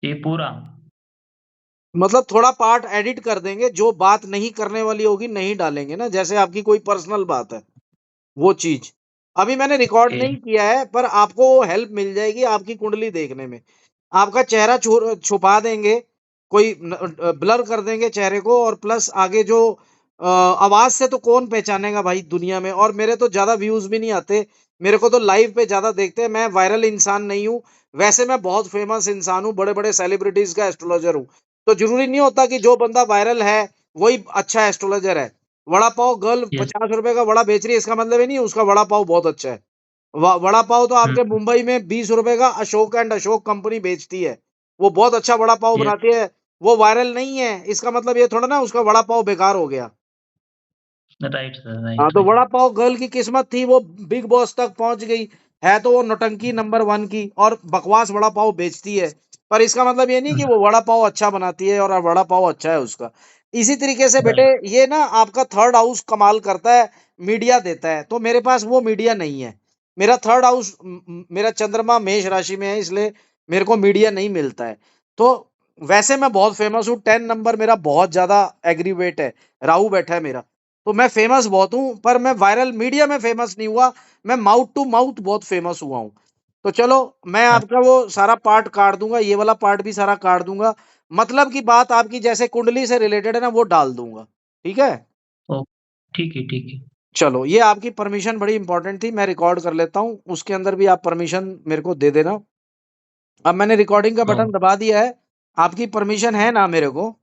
ये पूरा? मतलब थोड़ा पार्ट एडिट कर देंगे, जो बात नहीं करने वाली होगी नहीं डालेंगे ना, जैसे आपकी कोई पर्सनल बात है, वो चीज़। अभी मैंने रिकॉर्ड ओके। नहीं किया है, पर आपको वो हेल्प मिल जाएगी आपकी कुंडली देखने में। आपका चेहरा छुपा देंगे, कोई ब्लर कर देंगे चेहरे को, और प्लस आगे जो आवाज़ से तो कौन पहचानेगा भाई दुनिया में, और मेरे तो ज़्यादा व्यूज़ भी नहीं आते। मेरे को तो लाइव पे ज़्यादा देखते हैं, मैं वायरल इंसान नहीं हूँ। वैसे मैं बहुत फेमस इंसान हूँ, बड़े-बड़े सेलिब्रिटीज़ का एस्ट्रोलॉजर हूँ। तो ज़रूरी नहीं होता कि जो बंदा वायरल है, वही अच्छा एस्ट्रोलॉजर है। Vada pav girl yes. ₹50 का वड़ा बेच रही है, इसका मतलब ये नहीं है उसका वड़ा पाव बहुत अच्छा है। वड़ा पाव तो हुँ। आपके मुंबई में ₹20 का अशोक एंड अशोक कंपनी बेचती है। वो बहुत अच्छा वड़ा पाव यस। बनाती है। वो वायरल नहीं है, इसका मतलब ये थोड़ा ना उसका वड़ा पाव बेकार हो गया। राइट सर, हाँ, राइट, तो राइट। वड़ा पाव गर्ल की किस्मत थी, वो बिग बॉस तक पहुँच गई। है तो वो नौटंकी नंबर 1 की, और बकवास वड़ा पाव बेचती है। पर इसका मतलब ये नहीं हुँ। कि वो वड़ा पाव अच्छा बनाती है और वड़ा पाव अच्छा है उसका। इसी तरीके से बेटे, राइट। ये ना आपका थर्ड हाउस कमाल करता है, मीडिया देता है, तो मेरे पास वो मीडिया नहीं है। मेरा थर्ड हाउस मेरा चंद्रमा मेष राशि में है, इसलिए मेरे को मीडिया नहीं मिलता है। तो वैसे मैं बहुत फेमस हूँ, 10 नंबर मेरा बहुत ज़्यादा एग्रीवेट है, राहु बैठा है मेरा। तो मैं फेमस बहुत हूँ, पर मैं वायरल मीडिया में फेमस नहीं हुआ, मैं माउथ टू माउथ बहुत फेमस हुआ हूँ। तो चलो, मैं हाँ। आपका वो सारा पार्ट काट दूँगा, ये वाला पार्ट भी सारा काट दूँगा। मतलब की बात आपकी जैसे कुंडली से रिलेटेड है ना, वो डाल दूँगा। ठीक है? ओ ठीक है, ठीक है। चलो, ये आपकी परमिशन बड़ी इम्पोर्टेंट थी, मैं रिकॉर्ड कर लेता हूँ, उसके अंदर भी आप परमिशन मेरे को दे देना। अब मैंने रिकॉर्डिंग का ओह! बटन दबा दिया है, आपकी परमिशन है ना मेरे को?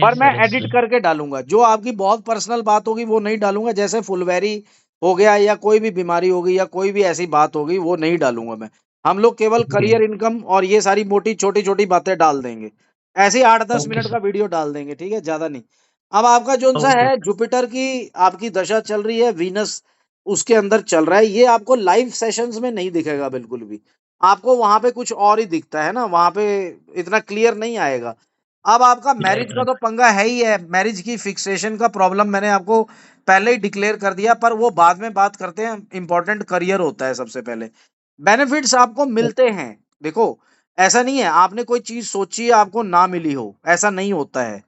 पर यस मैं सर, यस एडिट सर। करके डालूँगा, जो आपकी बहुत पर्सनल बात होगी वो नहीं डालूँगा, जैसे फुलवैरी हो गया या कोई भी बीमारी हो गई या कोई भी ऐसी बात हो गई, वो नहीं डालूँगा मैं। हम लोग केवल ओके, करियर, इनकम और ये सारी मोटी छोटी-छोटी बातें डाल देंगे। ऐसे ही 8-10 ओके मिनट सर। का वीडियो डाल देंगे, ठीक है? ज़्यादा नहीं। अब आपका जौन-सा ओके। है, जुपिटर की आपकी दशा चल रही है, वीनस उसके अंदर चल रहा है, ये आपको लाइव सेशंस में नहीं दिखेगा बिल्कुल भी। आपको वहाँ पे कुछ और ही दिखता है ना, वहाँ पे इतना क्लियर नहीं आएगा। अब आपका मैरिज राइट, का राइट। तो पंगा है ही है, मैरिज की फिक्सेशन का प्रॉब्लम मैंने आपको पहले ही डिक्लेयर कर दिया, पर वो बाद में बात करते हैं, इम्पोर्टेंट करियर होता है सबसे पहले। बेनिफिट्स आपको ओ मिलते हैं, देखो, ऐसा नहीं है आपने कोई चीज़ सोची आपको ना मिली हो, ऐसा नहीं होता है,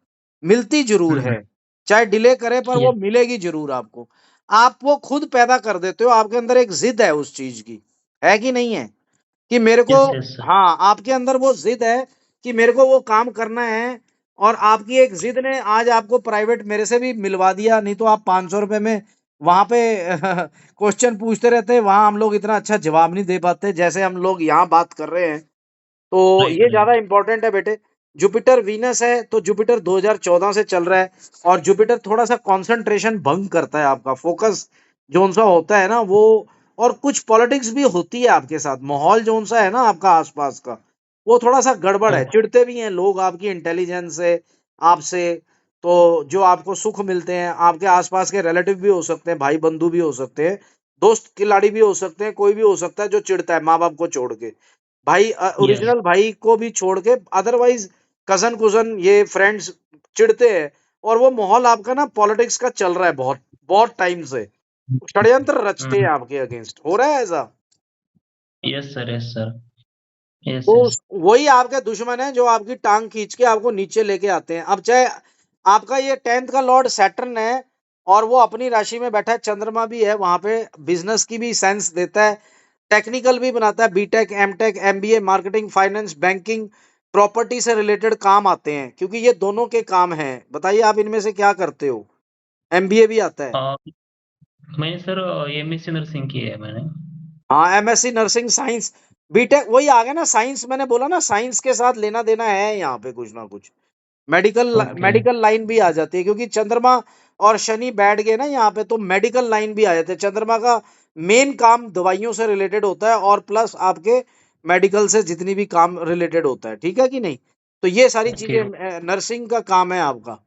मिलती ज़रूर हुँ, हुँ। है, चाहे डिले करे पर वो यस, मिलेगी ज़रूर आपको। आप वो खुद पैदा कर देते हो, आपके अंदर एक ज़िद है उस चीज़ की, है कि नहीं है? कि मेरे को, यस, यस सर। हाँ, आपके अंदर वो ज़िद है कि मेरे को वो काम करना है, और आपकी एक ज़िद ने आज आपको प्राइवेट मेरे से भी मिलवा दिया, नहीं तो आप ₹500 में वहाँ पे क्वेश्चन पूछते रहते, वहाँ हम लोग इतना अच्छा जवाब नहीं दे पाते, जैसे हम लोग यहाँ बात कर रहे हैं। तो राइट, ये ज़्यादा राइट। इम्पोर्टेंट है बेटे। जुपिटर वीनस है, तो जुपिटर 2014 से चल रहा है, और जुपिटर थोड़ा-सा कंसंट्रेशन भंग करता है आपका, फ़ोकस जोन-सा होता है ना वो, और कुछ पॉलिटिक्स भी होती है आपके साथ, माहौल जोन-सा है ना आपका आस-पास का, वो थोड़ा-सा गड़बड़ है, ओह! चिढ़ते भी हैं लोग आपकी इंटेलिजेंस से, आपसे। तो जो आपको सुख मिलते हैं, आपके आस-पास के रिलेटिव भी हो सकते हैं, भाई-बंधु भी हो सकते हैं, दोस्त खिलाड़ी भी हो सकते हैं, कोई भी हो सकता है जो चिढ़ता है माँ-बाप को छोड़ के। भाई यस, ओरिजिनल भाई को भी छोड़ के अदरवाइज कज़न-कुज़न ये फ्रेंड्स चिढ़ते हैं, और वो माहौल आपका ना पॉलिटिक्स का चल रहा है बहुत, बहुत टाइम से। षड्यंत्र रचते हैं हुँ। आपके अगेंस्ट, हो रहा है ऐसा? Yes sir, yes sir. Yes, तो यस। वही आपके दुश्मन है जो आपकी टाँग खींच के आपको नीचे लेके आते हैं। अब चाहे आपका ये 10th का लॉर्ड सैटर्न है, और वो अपनी राशि में बैठा है, चंद्रमा भी है वहाँ पे, बिज़नेस की भी सेंस देता है, टेक्निकल भी बनाता है, BTech, MTech, MBA, marketing, finance, banking, property से रिलेटेड काम आते हैं, क्योंकि ये दोनों के काम हैं। बताइए आप इनमें से क्या करते हो? एमबीए भी आता है। अ, मैंने सर एमएससी नर्सिंग की है मैंने। हाँ, एमएससी नर्सिंग साइंस, बीटेक वही आ गया ना, साइंस मैंने बोला ना, साइंस के साथ लेना-देना है यहाँ पे कुछ ना कुछ। मेडिकल ओके, मेडिकल लाइन भी आ जाती है, क्योंकि चंद्रमा और शनि बैठ गए ना यहाँ पे, तो मेडिकल लाइन भी आ जाते हैं। चंद्रमा का मेन काम दवाइयों से रिलेटेड होता है, और प्लस आपके मेडिकल से जितनी भी काम रिलेटेड होता है, ठीक है कि नहीं? तो ये सारी ओके, चीजें नर्सिंग का काम है आपका।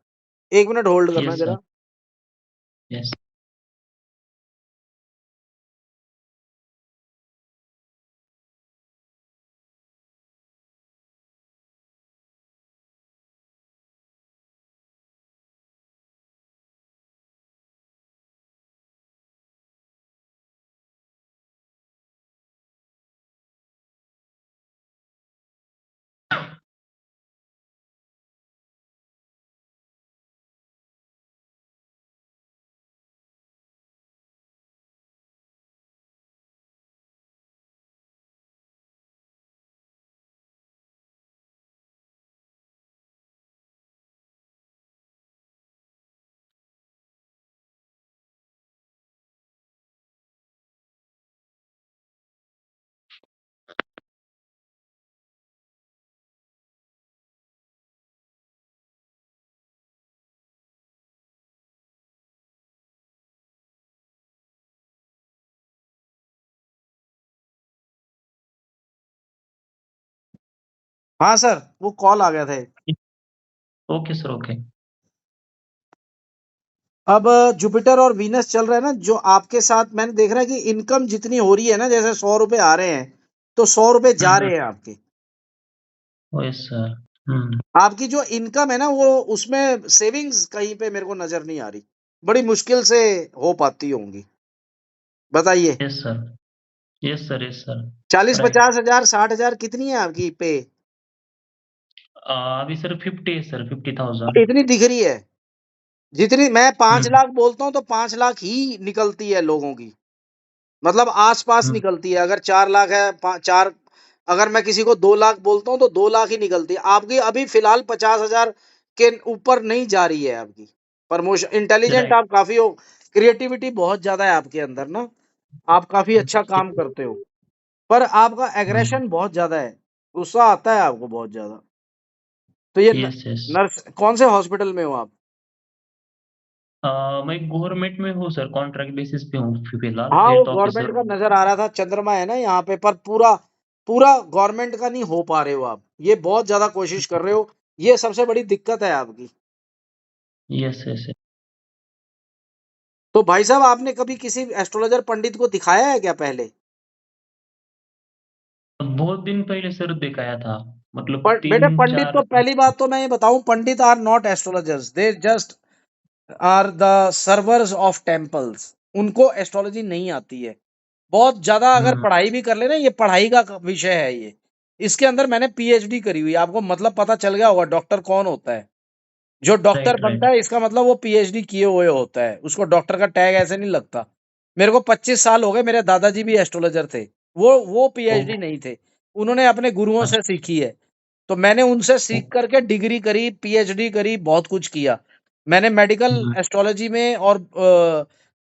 1 मिनट होल्ड करना यस सर, जरा। यस। हाँ सर, वो कॉल आ गया था एक। Okay sir, okay. अब जुपिटर और वीनस चल रहा है ना, जो आपके साथ मैंने देख रहा है कि इनकम जितनी हो रही है ना, जैसे 100 रुपए आ रहे हैं तो 100 रुपए जा रहे हैं आपके। Yes sir. हम्म। आपकी जो इनकम है ना, वो उसमें सेविंग्स कहीं पे मेरे को नजर नहीं आ रही, बड़ी मुश्किल से हो पाती होंगी, बताइए। Yes sir. Yes sir, yes sir. 40 50 right. हजार 60 हजार कितनी है आपकी पे? अभी सर 50 है सर, 50,000। इतनी दिख रही है? जितनी मैं 5 हम्म। लाख बोलता हूँ तो 5 लाख ही निकलती है लोगों की, मतलब आस-पास हम्म। निकलती है। अगर 4 लाख है, 4, अगर मैं किसी को 2 लाख बोलता हूँ तो 2 लाख ही निकलती है। आपकी अभी फिलहाल 50,000 के ऊपर नहीं जा रही है आपकी प्रमोशन। Intelligent right. आप काफ़ी हो, क्रिएटिविटी बहुत ज़्यादा है आपके अंदर ना, आप काफ़ी अच्छा काम करते हो। पर आपका हम्म। एग्रेशन बहुत ज़्यादा है, गुस्सा आता है आपको बहुत ज़्यादा। तो ये यस, यस। नर्स कौन से हॉस्पिटल में हो आप? मैं गवर्नमेंट में हूँ सर, कॉन्ट्रैक्ट बेसिस पे हूँ फिलहाल, हाँ, वो हेल्थ गवर्नमेंट ऑफिसर। का नज़र आ रहा था, चंद्रमा है ना यहाँ पे, पर पूरा पूरा गवर्नमेंट का नहीं हो पा रहे हो आप। ये बहुत ज़्यादा कोशिश कर रहे हो, ये सबसे बड़ी दिक्कत है आपकी। Yes, yes. तो भाई साहब, आपने कभी किसी एस्ट्रोलॉजर पंडित को दिखाया है क्या पहले? बहुत दिन पहले सर दिखाया था, मतलब पर बेटे, तीन पंडित चार। तो पहली बात तो मैं ये बताऊं, pandit are not astrologers, they just are the servers of temples. उनको एस्ट्रोलॉजी नहीं आती है। बहुत ज्यादा अगर हम्म। पढ़ाई भी कर लेना, ये पढ़ाई का विषय है ये। इसके अंदर मैंने पीएचडी करी हुई है, आपको मतलब पता चल गया होगा डॉक्टर कौन होता है। जो डॉक्टर राइट, बनता राइट। है इसका मतलब वो पीएचडी किए हुए होता है, उसको डॉक्टर का टैग ऐसे नहीं लगता। मेरे को 25 साल हो गए, मेरे दादाजी भी एस्ट्रोलॉजर थे। वो पीएचडी ओके। नहीं थे, उन्होंने अपने गुरुओं से अच्छा। सीखी है। तो मैंने उनसे सीख ओके। करके डिग्री करी, पीएचडी करी, बहुत कुछ किया। मैंने मेडिकल हम्म। एस्ट्रोलॉजी में और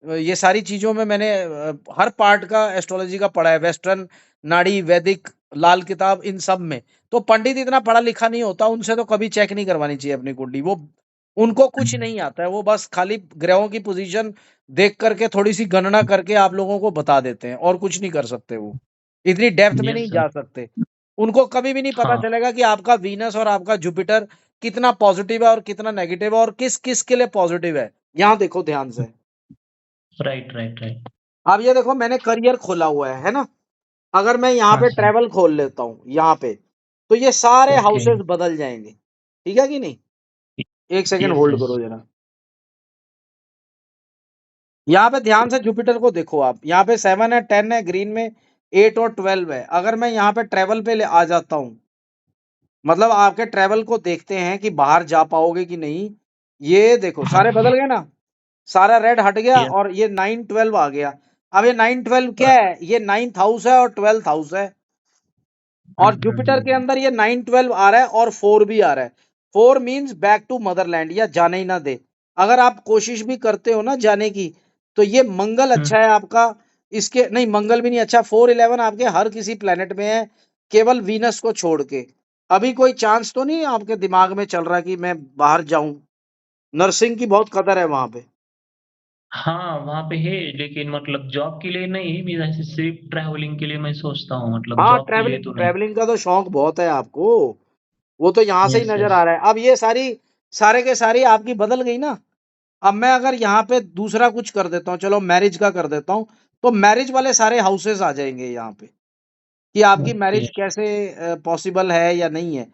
ये सारी चीज़ों में मैंने हर पार्ट का एस्ट्रोलॉजी का पढ़ा है, वेस्टर्न, नाड़ी, वैदिक, लाल किताब, इन सब में। तो पंडित इतना पढ़ा लिखा नहीं होता, उनसे तो कभी चेक नहीं करवानी चाहिए अपनी कुंडली। वो उनको कुछ हम्म। नहीं आता है, वो बस खाली ग्रहों की पोजीशन देख करके थोड़ी-सी गणना करके आप लोगों को बता देते हैं, और कुछ नहीं कर सकते वो। इतनी डेप्थ में यस नहीं सर। जा सकते। उनको कभी भी नहीं पता हाँ। चलेगा कि आपका वीनस और आपका जुपिटर कितना पॉजिटिव है और कितना नेगेटिव है, और किस-किस के लिए पॉजिटिव है। यहाँ देखो ध्यान से। Right, right, right. अब ये देखो, मैंने करियर खोला हुआ है ना? अगर मैं यहाँ हाँ पे सर। ट्रैवल खोल लेता हूँ यहाँ पे, तो ये सारे ओके। हाउसेस बदल जाएँगे। ठीक है कि नहीं? 1 सेकंड यस, होल्ड यस। करो ज़रा। यहाँ पे ध्यान से जुपिटर को देखो आप, यहाँ पे 7 है, 10 है, ग्रीन में 8 और 12 है। अगर मैं यहाँ पे ट्रैवल पे ले आ जाता हूँ, मतलब आपके ट्रैवल को देखते हैं कि बाहर जा पाओगे कि नहीं। ये देखो सारे हाँ। बदल गए ना, सारा रेड हट गया यस। और ये 9 12 आ गया। अब ये 9 12 क्या है? ये 9th हाउस है और 12th हाउस है। और जुपिटर के अंदर ये 9 12 आ रहा है और 4 भी आ रहा है। 4 मीन्स बैक टू मदरलैंड, या जाने ही ना दे। अगर आप कोशिश भी करते हो ना जाने की, तो ये मंगल हम्म। अच्छा है आपका। इसके नहीं, मंगल भी नहीं अच्छा। 4 11 आपके हर किसी प्लेनेट में है, केवल वीनस को छोड़ के। अभी कोई चांस तो नहीं आपके दिमाग में चल रहा कि मैं बाहर जाऊं? नर्सिंग की बहुत कदर है वहां पे। हाँ, वहाँ पे है, लेकिन मतलब जॉब के लिए नहीं, मैं ऐसे सिर्फ ट्रैवलिंग के लिए मैं सोचता हूँ, मतलब हाँ, जॉब के लिए ट्रैवलिंग तो नहीं। ट्रैवलिंग का तो शौक बहुत है आपको, वो तो यहाँ से ही यस, नजर यस। आ रहा है। अब ये सारी सारे के सारी आपकी बदल गई ना। अब मैं अगर यहाँ पे दूसरा कुछ कर देता हूँ, चलो मैरिज का कर देता हूँ, तो मैरिज वाले सारे हाउसेस आ जाएंगे यहाँ पे, कि आपकी ओके। मैरिज कैसे पॉसिबल है या नहीं है।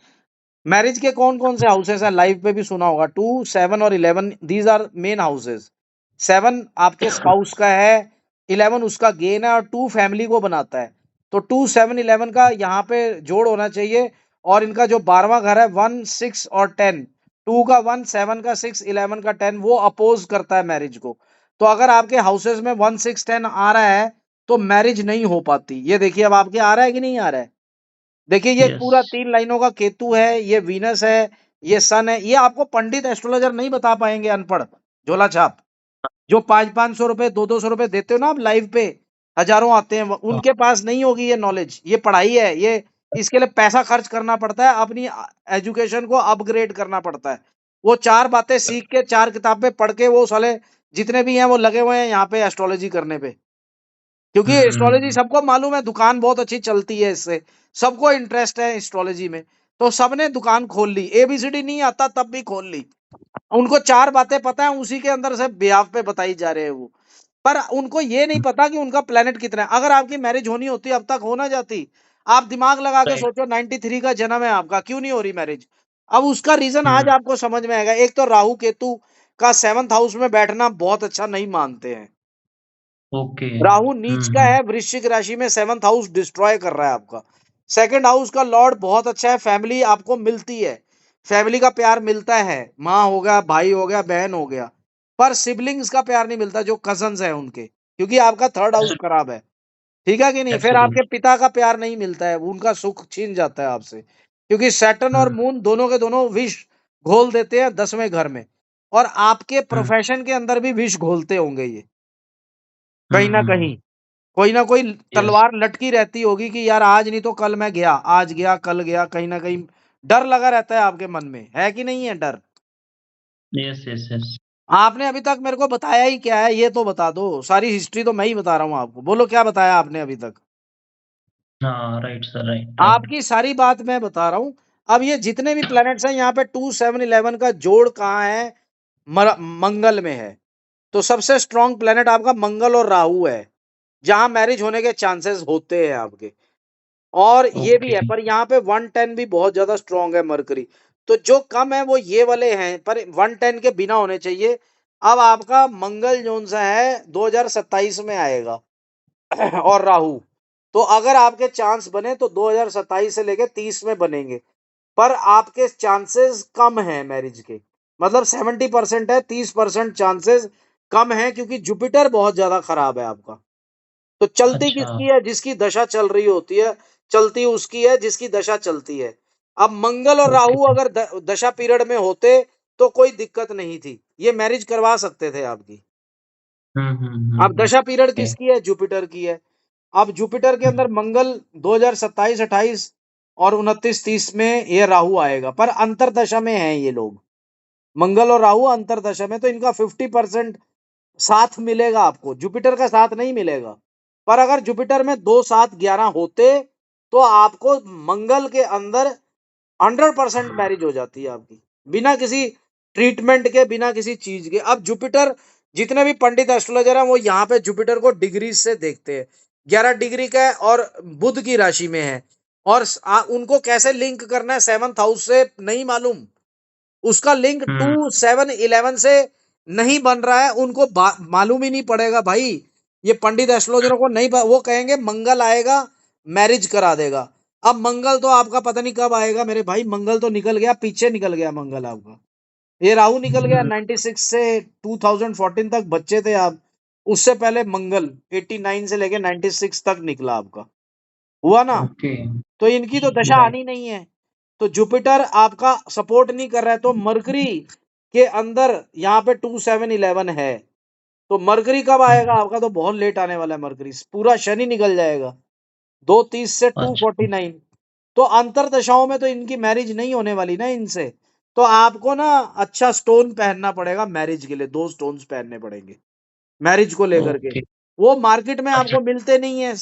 मैरिज के कौन-कौन से हाउसेस हैं, लाइव पे भी सुना होगा। 2, 7 और 11, दीज़ आर मेन हाउसेस। 7 आपके स्पाउस का है, 11 उसका गेन है और 2 फैमिली को बनाता है। तो 2, 7, 11 का यहाँ पे जोड़ होना चाहिए। और इनका जो 12वां घर है, 1, 6 और 10, 2 का 1, 7 का 6, 11 का 10, वो अपोज करता है मैरिज को। तो अगर आपके हाउसेस में 1, 6, 10 आ रहा है, तो मैरिज नहीं हो पाती। ये देखिए अब आपके आ रहा है कि नहीं आ रहा है? देखिए ये यस। पूरा 3 लाइनों का केतु है, ये वीनस है, ये सन है। ये आपको पंडित एस्ट्रोलॉजर नहीं बता पाएँगे, अनपढ़, झोला छाप। जो 5-500 रुपए, 2-200 रुपए देते हो ना आप लाइव पे, हज़ारों आते हैं, हाँ। उनके पास नहीं होगी ये नॉलेज, ये पढ़ाई है, ये इसके लिए पैसा खर्च करना पड़ता है, अपनी एजुकेशन को अपग्रेड करना पड़ता है। वो 4 बातें सीख के, 4 किताबें पढ़ के, वो साले जितने भी हैं वो लगे हुए हैं यहाँ पे एस्ट्रोलॉजी करने पे। क्योंकि एस्ट्रोलॉजी हम्म। सबको मालूम है, दुकान बहुत अच्छी चलती है इससे, सबको इंटरेस्ट है एस्ट्रोलॉजी में। तो सबने दुकान खोल ली, एबीसीडी नहीं आता तब भी खोल ली। उनको 4 बातें पता है, उसी के अंदर से बिहाफ पे बताई जा रहे हैं वो। पर उनको ये नहीं पता कि उनका प्लेनेट कितना है। अगर आपकी मैरिज होनी होती अब तक हो ना जाती। आप दिमाग लगा के राइट। सोचो, 93 का जन्म है आपका, क्यों नहीं हो रही मैरिज? अब उसका रीजन आज हम्म। आपको समझ में आएगा। एक तो राहु केतु का 7th हाउस में बैठना बहुत अच्छा नहीं मानते हैं। ओके। राहु नीच का है, वृश्चिक राशि में 7th हाउस डिस्ट्रॉय कर रहा है आपका। सेकंड हाउस का लॉर्ड बहुत अच्छा है, फैमिली आपको मिलती है, फैमिली का प्यार मिलता है, माँ हो गया, भाई हो गया, बहन हो गया। पर सिबलिंग्स का प्यार नहीं मिलता, जो कजन्स है उनके, क्योंकि आपका 3rd हाउस खराब है। ठीक है कि नहीं? फिर आपके एब्सोल्यूट। पिता का प्यार नहीं मिलता है, उनका सुख छीन जाता है आपसे, क्योंकि सैटर्न और हम्म। मून दोनों के दोनों विष घोल देते हैं 10वें घर में। और आपके हम्म। प्रोफेशन के अंदर भी विष घोलते होंगे ये, कहीं ना हम्म। कहीं। कोई ना कोई यस। तलवार लटकी रहती होगी कि यार आज नहीं तो कल मैं गया, आज गया कल गया, कहीं ना कहीं डर लगा रहता है आपके मन में, है कि नहीं है डर? Yes yes yes. आपने अभी तक मेरे को बताया ही क्या है, ये तो बता दो। सारी हिस्ट्री तो मैं ही बता रहा हूँ आपको, बोलो क्या बताया आपने अभी तक? हाँ, राइट सर, राइट राइट। आपकी सारी बात मैं बता रहा हूँ। अब ये जितने भी प्लैनेट्स हैं यहाँ पे 2 7 11 का जोड़ कहाँ है? मंगल में है। तो सबसे स्ट्रांग प्लैनेट आपका मंगल और राहु है, जहां मैरिज होने के चांसेस होते हैं आपके। और ये भी ओके। है, पर यहाँ पे 110 भी बहुत ज्यादा स्ट्रांग है मरकरी। तो जो कम है वो ये वाले हैं, पर 110 के बिना होने चाहिए। अब आपका मंगल जोन सा है 2027 में आएगा और राहु। तो अगर आपके चांस बने तो 2027 से लेके 30 में बनेंगे। पर आपके चांसेस कम हैं मैरिज के, मतलब 70% है, 30% चांसेस कम है, क्योंकि जुपिटर बहुत ज्यादा खराब है आपका। तो चलती अच्छा। किसकी है? जिसकी दशा चल रही होती है, चलती उसकी है जिसकी दशा चलती है। अब मंगल और ओके। राहु अगर दशा पीरियड में होते तो कोई दिक्कत नहीं थी, ये मैरिज करवा सकते थे आपकी। अब दशा पीरियड ओके। किसकी है? जुपिटर की है। अब जुपिटर के अंदर मंगल 2027 28 और 29 30 में ये राहु आएगा, पर अंतरदशा में है ये लोग। मंगल और राहु अंतरदशा में, तो इनका 50% साथ मिलेगा आपको, जुपिटर का साथ नहीं मिलेगा। पर अगर जुपिटर में 2 7 11 होते तो आपको मंगल के अंदर 100% मैरिज हो जाती है आपकी, बिना किसी ट्रीटमेंट के, बिना किसी चीज के। अब जुपिटर, जितने भी पंडित एस्ट्रोलॉजर हैं वो यहाँ पे जुपिटर को डिग्री से देखते हैं। 11 डिग्री का है और बुध की राशि में है। और उनको कैसे लिंक करना है 7th हाउस से नहीं मालूम। उसका लिंक हम्म। 2 7 11 से नहीं बन रहा है, उनको मालूम ही नहीं पड़ेगा भाई। ये पंडित एस्ट्रोलॉजरों को नहीं वो कहेंगे मंगल आएगा मैरिज करा देगा। अब मंगल तो आपका पता नहीं कब आएगा मेरे भाई, मंगल तो निकल गया, पीछे निकल गया मंगल आपका। ये राहु निकल गया, हम्म। 96 से 2014 तक बच्चे थे आप। उससे पहले मंगल 89 से लेके 96 तक निकला आपका, हुआ ना? ओके। तो इनकी तो दशा राइट। आनी नहीं है। तो जुपिटर आपका सपोर्ट नहीं कर रहा है, तो मरकरी के अंदर यहाँ पे 2 7 11 है। तो मरकरी कब आएगा आपका? तो बहुत लेट आने वाला है मरकरी, पूरा शनि निकल जाएगा 2 30 से टू अच्छा। फोर्टी नाइन तो अंतर दशाओं में तो इनकी मैरिज नहीं होने वाली ना इनसे। तो आपको ना अच्छा स्टोन पहनना पड़ेगा मैरिज के लिए, 2 स्टोन्स पहनने पड़ेंगे मैरिज को लेकर के। ओके। वो मार्केट में अच्छा। आपको मिलते नहीं है,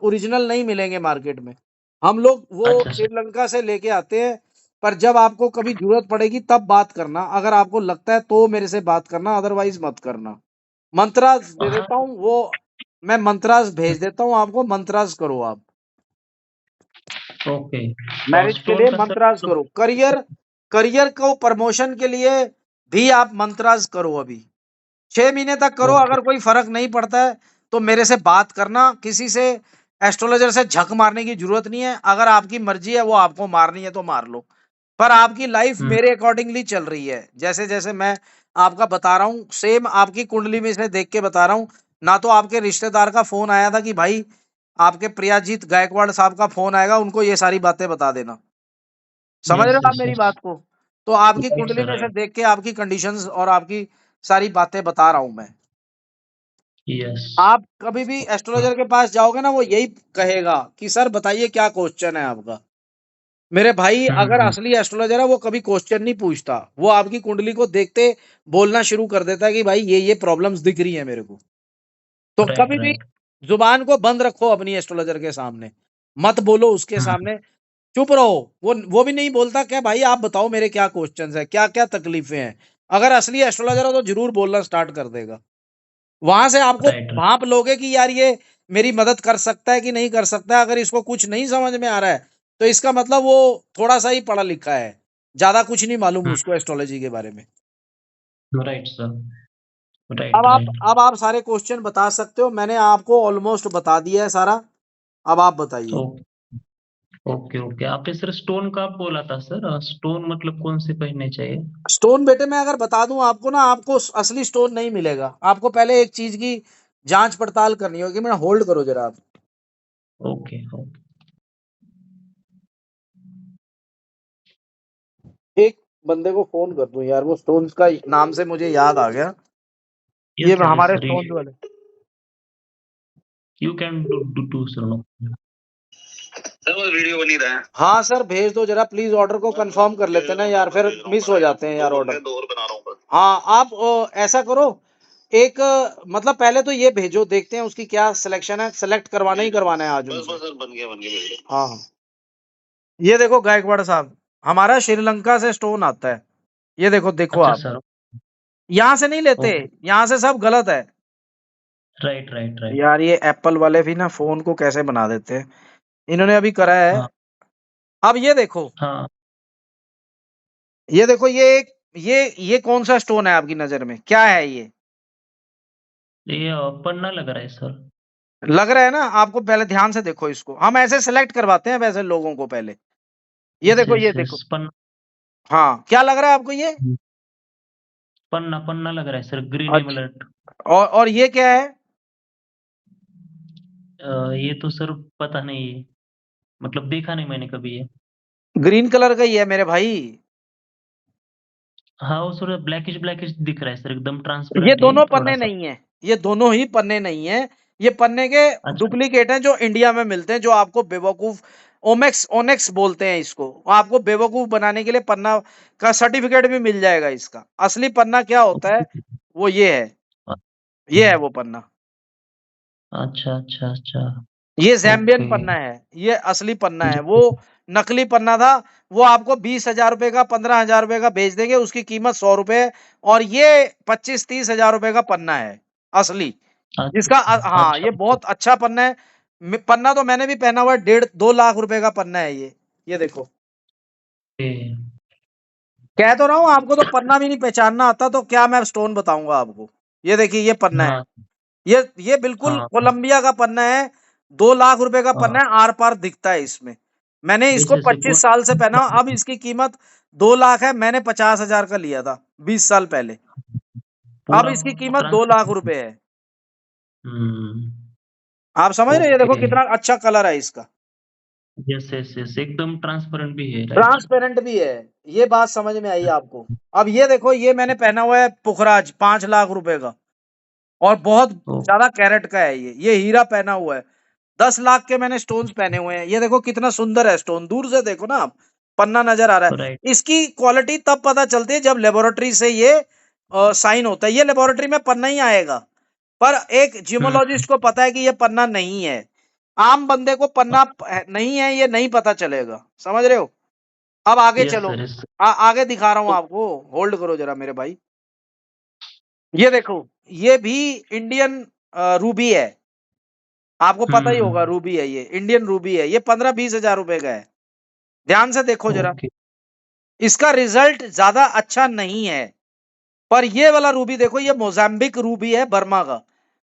ओरिजिनल नहीं मिलेंगे मार्केट में। हम लोग वो अच्छा सर। श्रीलंका से लेके आते हैं। पर जब आपको कभी जरूरत पड़ेगी तब बात करना, अगर आपको लगता है तो मेरे से बात करना, अदरवाइज मत करना। मंत्रास दे हाँ। देता हूँ वो, मैं मंत्रास भेज देता हूँ आपको, मंत्रास करो आप। ओके। और मैरिज के स्टोन लिए का सर मंत्रास तो। करो, करियर करियर को प्रमोशन के लिए भी आप मंत्रास करो अभी। 6 महीने तक करो, ओके। अगर कोई फर्क नहीं पड़ता है तो मेरे से बात करना। किसी से एस्ट्रोलॉजर से झक मारने की जरूरत नहीं है, अगर आपकी मर्जी है वो आपको मारनी है तो मार लो। पर आपकी लाइफ हम्म। मेरे अकॉर्डिंगली चल रही है, जैसे जैसे मैं आपका बता रहा हूँ सेम आपकी कुंडली में से देख के बता रहा हूँ। ना तो आपके रिश्तेदार का फोन आया था कि भाई आपके प्रियाजीत गायकवाड़ साहब का फोन आएगा, उनको ये सारी बातें बता देना। समझ रहे यस हो आप यस मेरी यस। बात को? तो आपकी राइट कुंडली सर, में से राइट। देख के आपकी कंडीशंस और आपकी सारी बातें बता रहा हूं मैं। यस। आप कभी भी एस्ट्रोलॉजर के पास जाओगे ना, वो यही कहेगा कि सर बताइए क्या क्वेश्चन है आपका। मेरे भाई अगर हम्म। असली एस्ट्रोलॉजर है वो कभी क्वेश्चन नहीं पूछता, वो आपकी कुंडली को देखते बोलना शुरू कर देता है कि भाई ये प्रॉब्लम्स दिख रही है मेरे को। तो राइट कभी भी राइट। जुबान को बंद रखो अपनी एस्ट्रोलॉजर के सामने, मत बोलो उसके हम्म। सामने। चुप रहो। वो भी नहीं बोलता क्या भाई आप बताओ मेरे क्या क्वेश्चंस है, क्या क्या तकलीफें हैं। अगर असली एस्ट्रोलॉजर हो तो जरूर बोलना स्टार्ट कर देगा। वहां से आपको राइट, राइट। भांप लोगे कि यार ये मेरी मदद कर सकता है कि नहीं कर सकता है। अगर इसको कुछ नहीं समझ में आ रहा है तो इसका मतलब वो थोड़ा सा ही पढ़ा लिखा है, ज्यादा कुछ नहीं मालूम हुँ, उसको एस्ट्रोलॉजी के बारे में। राइट सर, अब राइट, आप राइट। अब आप सारे क्वेश्चन बता सकते हो, मैंने आपको ऑलमोस्ट बता दिया है सारा। अब आप बताइए। ओ ओके, ओके। आपने सर स्टोन का बोला था सर, स्टोन मतलब कौन से पहनने चाहिए? स्टोन बेटे मैं अगर बता दूं आपको ना, आपको असली स्टोन नहीं मिलेगा। आपको पहले एक चीज की जांच पड़ताल करनी होगी। मैं होल्ड करो जरा आप। Okay, okay. एक बंदे को फोन कर दूं यार, वो स्टोन्स का नाम से मुझे याद आ गया। ये यस हमारे सर, स्टोन्स वाले। You can do sir, no. Sir वो वीडियो बन ही रहा है। हाँ सर भेज दो जरा प्लीज, ऑर्डर को कंफर्म कर लेते हैं ना यार, फिर मिस हो जाते हैं यार ऑर्डर। दो और बना रहा हूँ बस। हाँ आप ऐसा करो, एक मतलब पहले तो ये भेजो, देखते हैं उसकी क्या सिलेक्शन है। सेलेक्ट करवाना ही करवाना है आज बस उनसे। बस सर, बन गया, भेज दो। हाँ हाँ। ये देखो गायकवाड़ साहब, हमारा श्रीलंका से स्टोन आता है। ये देखो देखो अच्छा आप, सर। यहाँ से नहीं लेते, ओके। यहाँ से सब गलत है। Right, right, right. यार ये एप्पल वाले भी ना फोन को कैसे बना देते हैं। इन्होंने अभी करा है। हाँ, अब ये देखो, हाँ। ये देखो ये कौन सा स्टोन है आपकी नजर में, क्या है ये? ये पन्ना लग रहा है सर। लग रहा है ना आपको? पहले ध्यान से देखो इसको, हम ऐसे सिलेक्ट करवाते हैं वैसे लोगों को पहले। ये यस, देखो यस, ये यस। देखो। हाँ क्या लग रहा है आपको ये? पन्ना पन्ना लग रहा है सर, ग्रीन अच्छा। एमलेट। और ये क्या है? ये तो सर पता नहीं है, मतलब देखा नहीं मैंने कभी ये। ग्रीन कलर का ही है मेरे भाई। हाँ, वो थोड़ा ब्लैकिश ब्लैकिश दिख रहा है सर, एकदम ये ट्रांसपेरेंट है दोनों थोड़ा पन्ने सा। नहीं है, ये दोनों ही पन्ने नहीं है। ये पन्ने के अच्छा। डुप्लीकेट हैं जो इंडिया में मिलते हैं, जो आपको बेवकूफ ओमेक्स ओनेक्स बोलते हैं इसको। आपको बेवकूफ बनाने के लिए पन्ना का सर्टिफिकेट भी मिल जाएगा इसका। असली पन्ना क्या होता है वो ये है, ये है वो पन्ना। अच्छा, अच्छा, अच्छा। ये जैम्बियन ओके। पन्ना है, ये असली पन्ना है। वो नकली पन्ना था, वो आपको 20,000 रुपए का 15,000 रुपए का बेच देंगे, उसकी कीमत 100 रुपए है। और ये 25-30 हजार रुपए का पन्ना है असली, जिसका अच्छा, हाँ अच्छा, ये बहुत अच्छा पन्ना है। पन्ना तो मैंने भी पहना हुआ है, 1.5-2 लाख रुपए का पन्ना है ये देखो। ओके। कह तो रहा हूँ आपको, तो पन्ना भी नहीं पहचानना आता तो क्या मैं स्टोन बताऊंगा आपको। ये देखिए ये पन्ना है, हाँ, ये बिल्कुल हाँ, कोलंबिया का पन्ना है। 2 लाख रुपए का हाँ। पन्ना है, आर पार दिखता है इसमें। मैंने यस, इसको यस, 25 साल से पहना, अब इसकी कीमत 2 लाख है। मैंने 50,000 का लिया था 20 साल पहले। अब पूरा इसकी कीमत 2 लाख रुपए ट्रांसपेरेंट। है। हुँ। आप समझ रहे हैं? ये देखो ओके। कितना अच्छा कलर है इसका। यस, यस, यस, एकदम ट्रांसपेरेंट भी है, राइट? ट्रांसपेरेंट भी है। ये बात समझ में आई आपको? अब ये देखो, ये मैंने पहना हुआ है पुखराज 5 लाख रुपए का, और बहुत ओ ज्यादा कैरेट का है ये हीरा पहना हुआ है। 10 लाख के मैंने स्टोन्स पहने हुए हैं। ये देखो कितना सुंदर है स्टोन, दूर से देखो ना आप, पन्ना नजर आ रहा राइट। है। इसकी क्वालिटी तब पता चलती है जब लेबोरेटरी से ये साइन होता है। ये लेबोरेटरी में पन्ना ही आएगा, पर एक हुँ। जियोलॉजिस्ट को पता है कि ये पन्ना नहीं है। आम बंदे को पन्ना नहीं है ये नहीं पता चलेगा, समझ रहे हो? अब आगे यस चलो, सर, यस सर। आगे दिखा रहा हूं आपको। होल्ड करो जरा मेरे भाई। ये देखो, ये भी इंडियन रूबी है। आपको पता ही होगा, हुँ। रूबी है, ये इंडियन रूबी है। ये 15-20 हजार रुपए का है। ध्यान से देखो जरा, ओके। इसका रिजल्ट ज्यादा अच्छा नहीं है। पर ये वाला रूबी देखो, ये मोजाम्बिक रूबी है, बर्मा का।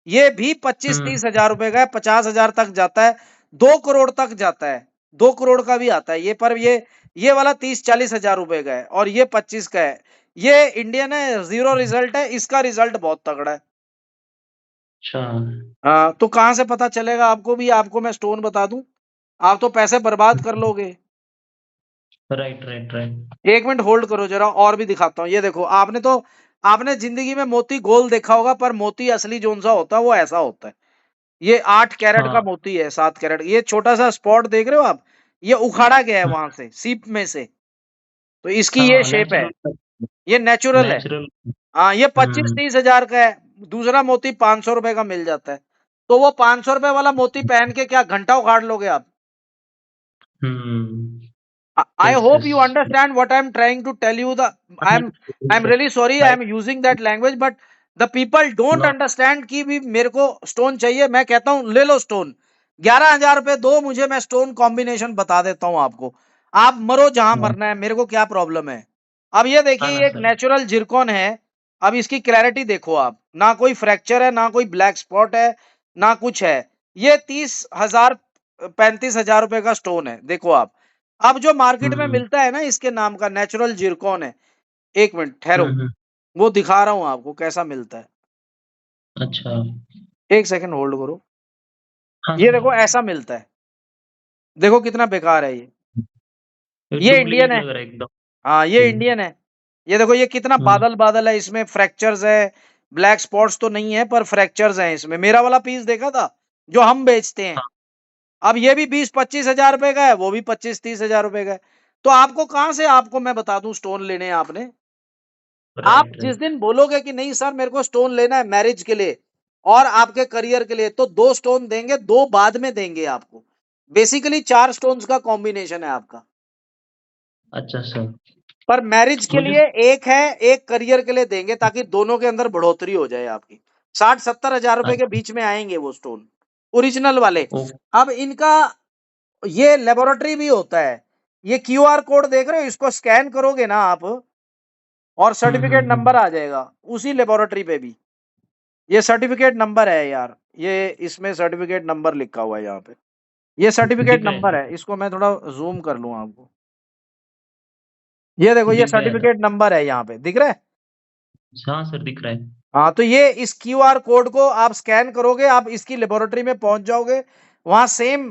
ये भी पच्चीस हुँ। तीस हजार रुपए का है, 50,000 तक जाता है, 2 करोड़ तक जाता है। 2 करोड़ का भी आता है ये, पर ये वाला 30-40 हजार रुपए का है, और ये 25 का है। ये इंडियन है, जीरो रिजल्ट है, इसका रिजल्ट बहुत तगड़ा है। अच्छा। हाँ तो कहाँ से पता चलेगा आपको भी? आपको मैं स्टोन बता दूं, आप तो पैसे बर्बाद कर लोगे। Right, right, right. 1 minute hold करो जरा, और भी दिखाता हूँ। ये देखो, आपने जिंदगी में मोती गोल देखा होगा, पर मोती असली जोन सा होता है वो ऐसा होता है। ये 8 कैरेट का हाँ, मोती है, 7 कैरेट। ये छोटा सा स्पॉट देख रहे हो आप, ये उखाड़ा गया है हुँ। वहां से, सीप में से। तो इसकी ये हाँ, शेप है, नेचुरल। ये नेचुरल है। नेचुरल। हाँ ये पच्चीस हुँ। तीस हजार का है। दूसरा मोती 500 रुपए का मिल जाता है। तो वो 500 रुपए वाला मोती पहन के क्या घंटा उखाड़ लोगे आप? हुँ। I Yes, hope you yes. understand what I'm trying to tell you. I'm Sir. really sorry Like, I'm using that language, but the people don't no, understand कि भी मेरे को स्टोन चाहिए, मैं कहता हूँ ले लो स्टोन, 11,000 रुपए दो मुझे, मैं स्टोन कॉम्बिनेशन बता देता हूँ आपको, आप मरो जहां हाँ, मरना है, मेरे को क्या प्रॉब्लम है। अब ये देखिए, हाँ ना ये एक सर। नेचुरल जिरकॉन है। अब इसकी क्लैरिटी देखो आप, ना कोई फ्रैक्चर है, ना कोई ब्लैक स्पॉट है, ना कुछ है। ये 30,000 35,000 रुपए का स्टोन है, देखो आप। अब जो मार्केट में हम्म, मिलता है ना इसके नाम का, नेचुरल जिरकॉन है। एक मिनट ठहरो, हम्म, वो दिखा रहा हूं आपको कैसा मिलता है। अच्छा। एक सेकंड होल्ड करो। हाँ ये सर। देखो ऐसा मिलता है, देखो कितना बेकार है ये। ये ये इंडियन डुप्लीकेट है। लग रहा है एकदम। हाँ, ये जी। इंडियन है। ये देखो ये कितना हम्म, बादल बादल है, इसमें फ्रैक्चर्स है, ब्लैक स्पॉट्स तो नहीं है पर फ्रैक्चर्स हैं इसमें। मेरा वाला पीस देखा था जो हम बेचते हैं। हाँ, अब ये भी 20-25 हजार रुपए का है, वो भी 25-30 हजार रुपए का है। तो आपको कहां से आपको मैं बता दूं स्टोन लेने हैं आपने। आप राइट, जिस राइट। दिन बोलोगे कि नहीं सर मेरे को स्टोन लेना है मैरिज के लिए और आपके करियर के लिए, तो 2 स्टोन देंगे, 2 बाद में देंगे आपको। बेसिकली 4 स्टोन्स का कॉम्बिनेशन है आपका। अच्छा सर। पर मैरिज के मुझे, लिए एक है, एक करियर के लिए देंगे, ताकि दोनों के अंदर बढ़ोतरी हो जाए आपकी। 60-70 हजार रुपए के अच्छा, बीच में आएंगे वो स्टोन, ओरिजिनल वाले। ओ, अब इनका ये लेबोरेटरी भी होता है। ये क्यूआर कोड देख रहे हो, इसको स्कैन करोगे ना आप, और सर्टिफिकेट नंबर आ जाएगा उसी लेबोरेटरी पे भी। ये सर्टिफिकेट नंबर है यार, ये इसमें सर्टिफिकेट नंबर लिखा हुआ है यहाँ पे। ये सर्टिफिकेट दिख रहा नंबर है। है, इसको मैं थोड़ा जूम कर लूं आपको। ये देखो, ये दिख गया है। सर्टिफिकेट नंबर है, यहाँ पे दिख रहा है। हाँ सर, दिख रहा है। हाँ, तो ये इस क्यूआर कोड को आप स्कैन करोगे, आप इसकी लेबोरेटरी में पहुंच जाओगे। वहां सेम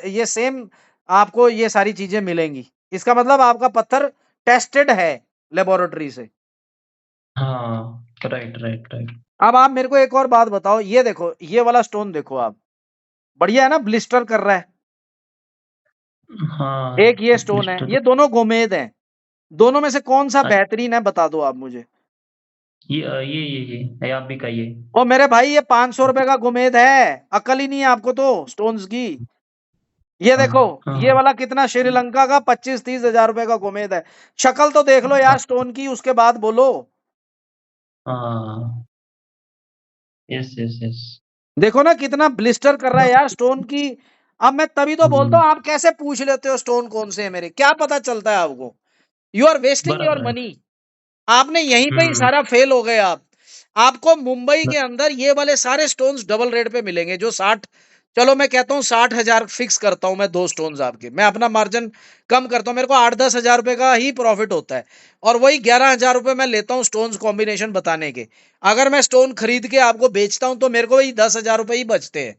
ये सेम आपको ये सारी चीजें मिलेंगी। इसका मतलब आपका पत्थर टेस्टेड है लेबोरेटरी से। हाँ, राइट, राइट, राइट। अब आप मेरे को एक और बात बताओ, ये देखो ये वाला स्टोन देखो आप, बढ़िया है ना, ब्लिस्टर कर रहा है। हाँ, एक ये स्टोन है, लिस्ट तो, ये दोनों गोमेद हैं। दोनों में से कौन सा अच्छा, बेहतरीन है बता दो आप मुझे। ये आप भी का ये। ओ मेरे भाई, ये 500 रुपए का गोमेद है। अकल ही नहीं है आपको तो स्टोन्स की। ये हाँ, देखो, ये हाँ, वाला कितना श्रीलंका का 25-30 हजार रुपए का गोमेद है। शक्ल तो देख लो हाँ, यार स्टोन की, उसके बाद बोलो। हाँ, यस, यस, यस। देखो ना कितना ब्लिस्टर कर रहा है यार स्टोन की। अब मैं तभी तो बोलता हम्म, हूँ, आप कैसे पूछ लेते हो स्टोन कौन से है मेरे, क्या पता चलता है आपको। यू आर वेस्टिंग योर बराबर है। मनी। आपने यहीं पे ही हम्म, सारा फेल हो गए आप। आपको मुंबई के अंदर ये वाले सारे स्टोन्स डबल रेट पे मिलेंगे, जो 60, चलो मैं कहता हूँ 60 हजार फिक्स करता हूं मैं, 2 स्टोन्स आपके, मैं अपना मार्जिन कम करता हूँ, मेरे को 8-10 हजार रुपए का ही प्रॉफिट होता है। और वही 11 हजार रुपए मैं लेता हूँ स्टोन्स कॉम्बिनेशन बताने के। अगर मैं स्टोन खरीद के आपको बेचता हूं तो मेरे को वही 10 हजार रुपए ही बचते हैं।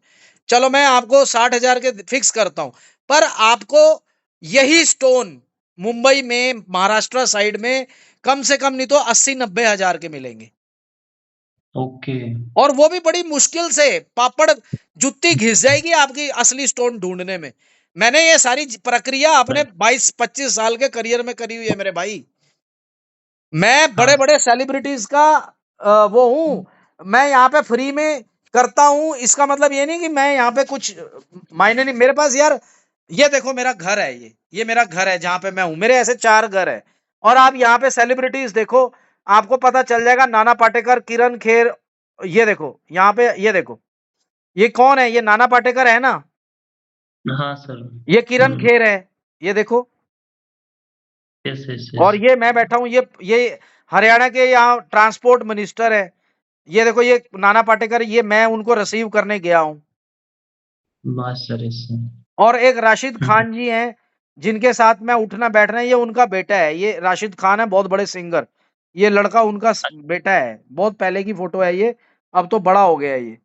चलो मैं आपको 60 हजार के फिक्स करता हूं, पर आपको यही स्टोन मुंबई में, महाराष्ट्र साइड में कम से कम नहीं तो 80-90 हजार के मिलेंगे। ओके। और वो भी बड़ी मुश्किल से, पापड़ जुत्ती घिस जाएगी आपकी असली स्टोन ढूंढने में। मैंने ये सारी प्रक्रिया अपने राइट। 22-25 साल के करियर में करी हुई है मेरे भाई। मैं हाँ बड़े बड़े सेलिब्रिटीज का वो हूं। मैं यहाँ पे फ्री में करता हूं, इसका मतलब ये नहीं कि मैं यहाँ पे कुछ मायने नहीं मेरे पास यार। ये देखो मेरा घर है, ये मेरा घर है जहां पे मैं हूं, मेरे ऐसे 4 घर है। और आप यहाँ पे सेलिब्रिटीज देखो, आपको पता चल जाएगा, नाना पाटेकर, किरण खेर। ये देखो यहाँ पे, ये देखो ये कौन है, ये नाना पाटेकर है ना, हाँ सर। ये किरण खेर है, ये देखो। यस, यस, और यस। ये मैं बैठा हूं, ये हरियाणा के यहाँ ट्रांसपोर्ट मिनिस्टर है। ये देखो ये नाना पाटेकर, ये मैं उनको रिसीव करने गया हूं। बस सर, यस सर। और एक राशिद खान जी हैं, जिनके साथ मैं उठना बैठना है, ये उनका बेटा है, ये राशिद खान है बहुत बड़े सिंगर। ये लड़का उनका बेटा है, बहुत पहले की फोटो है ये, अब तो बड़ा हो गया है ये।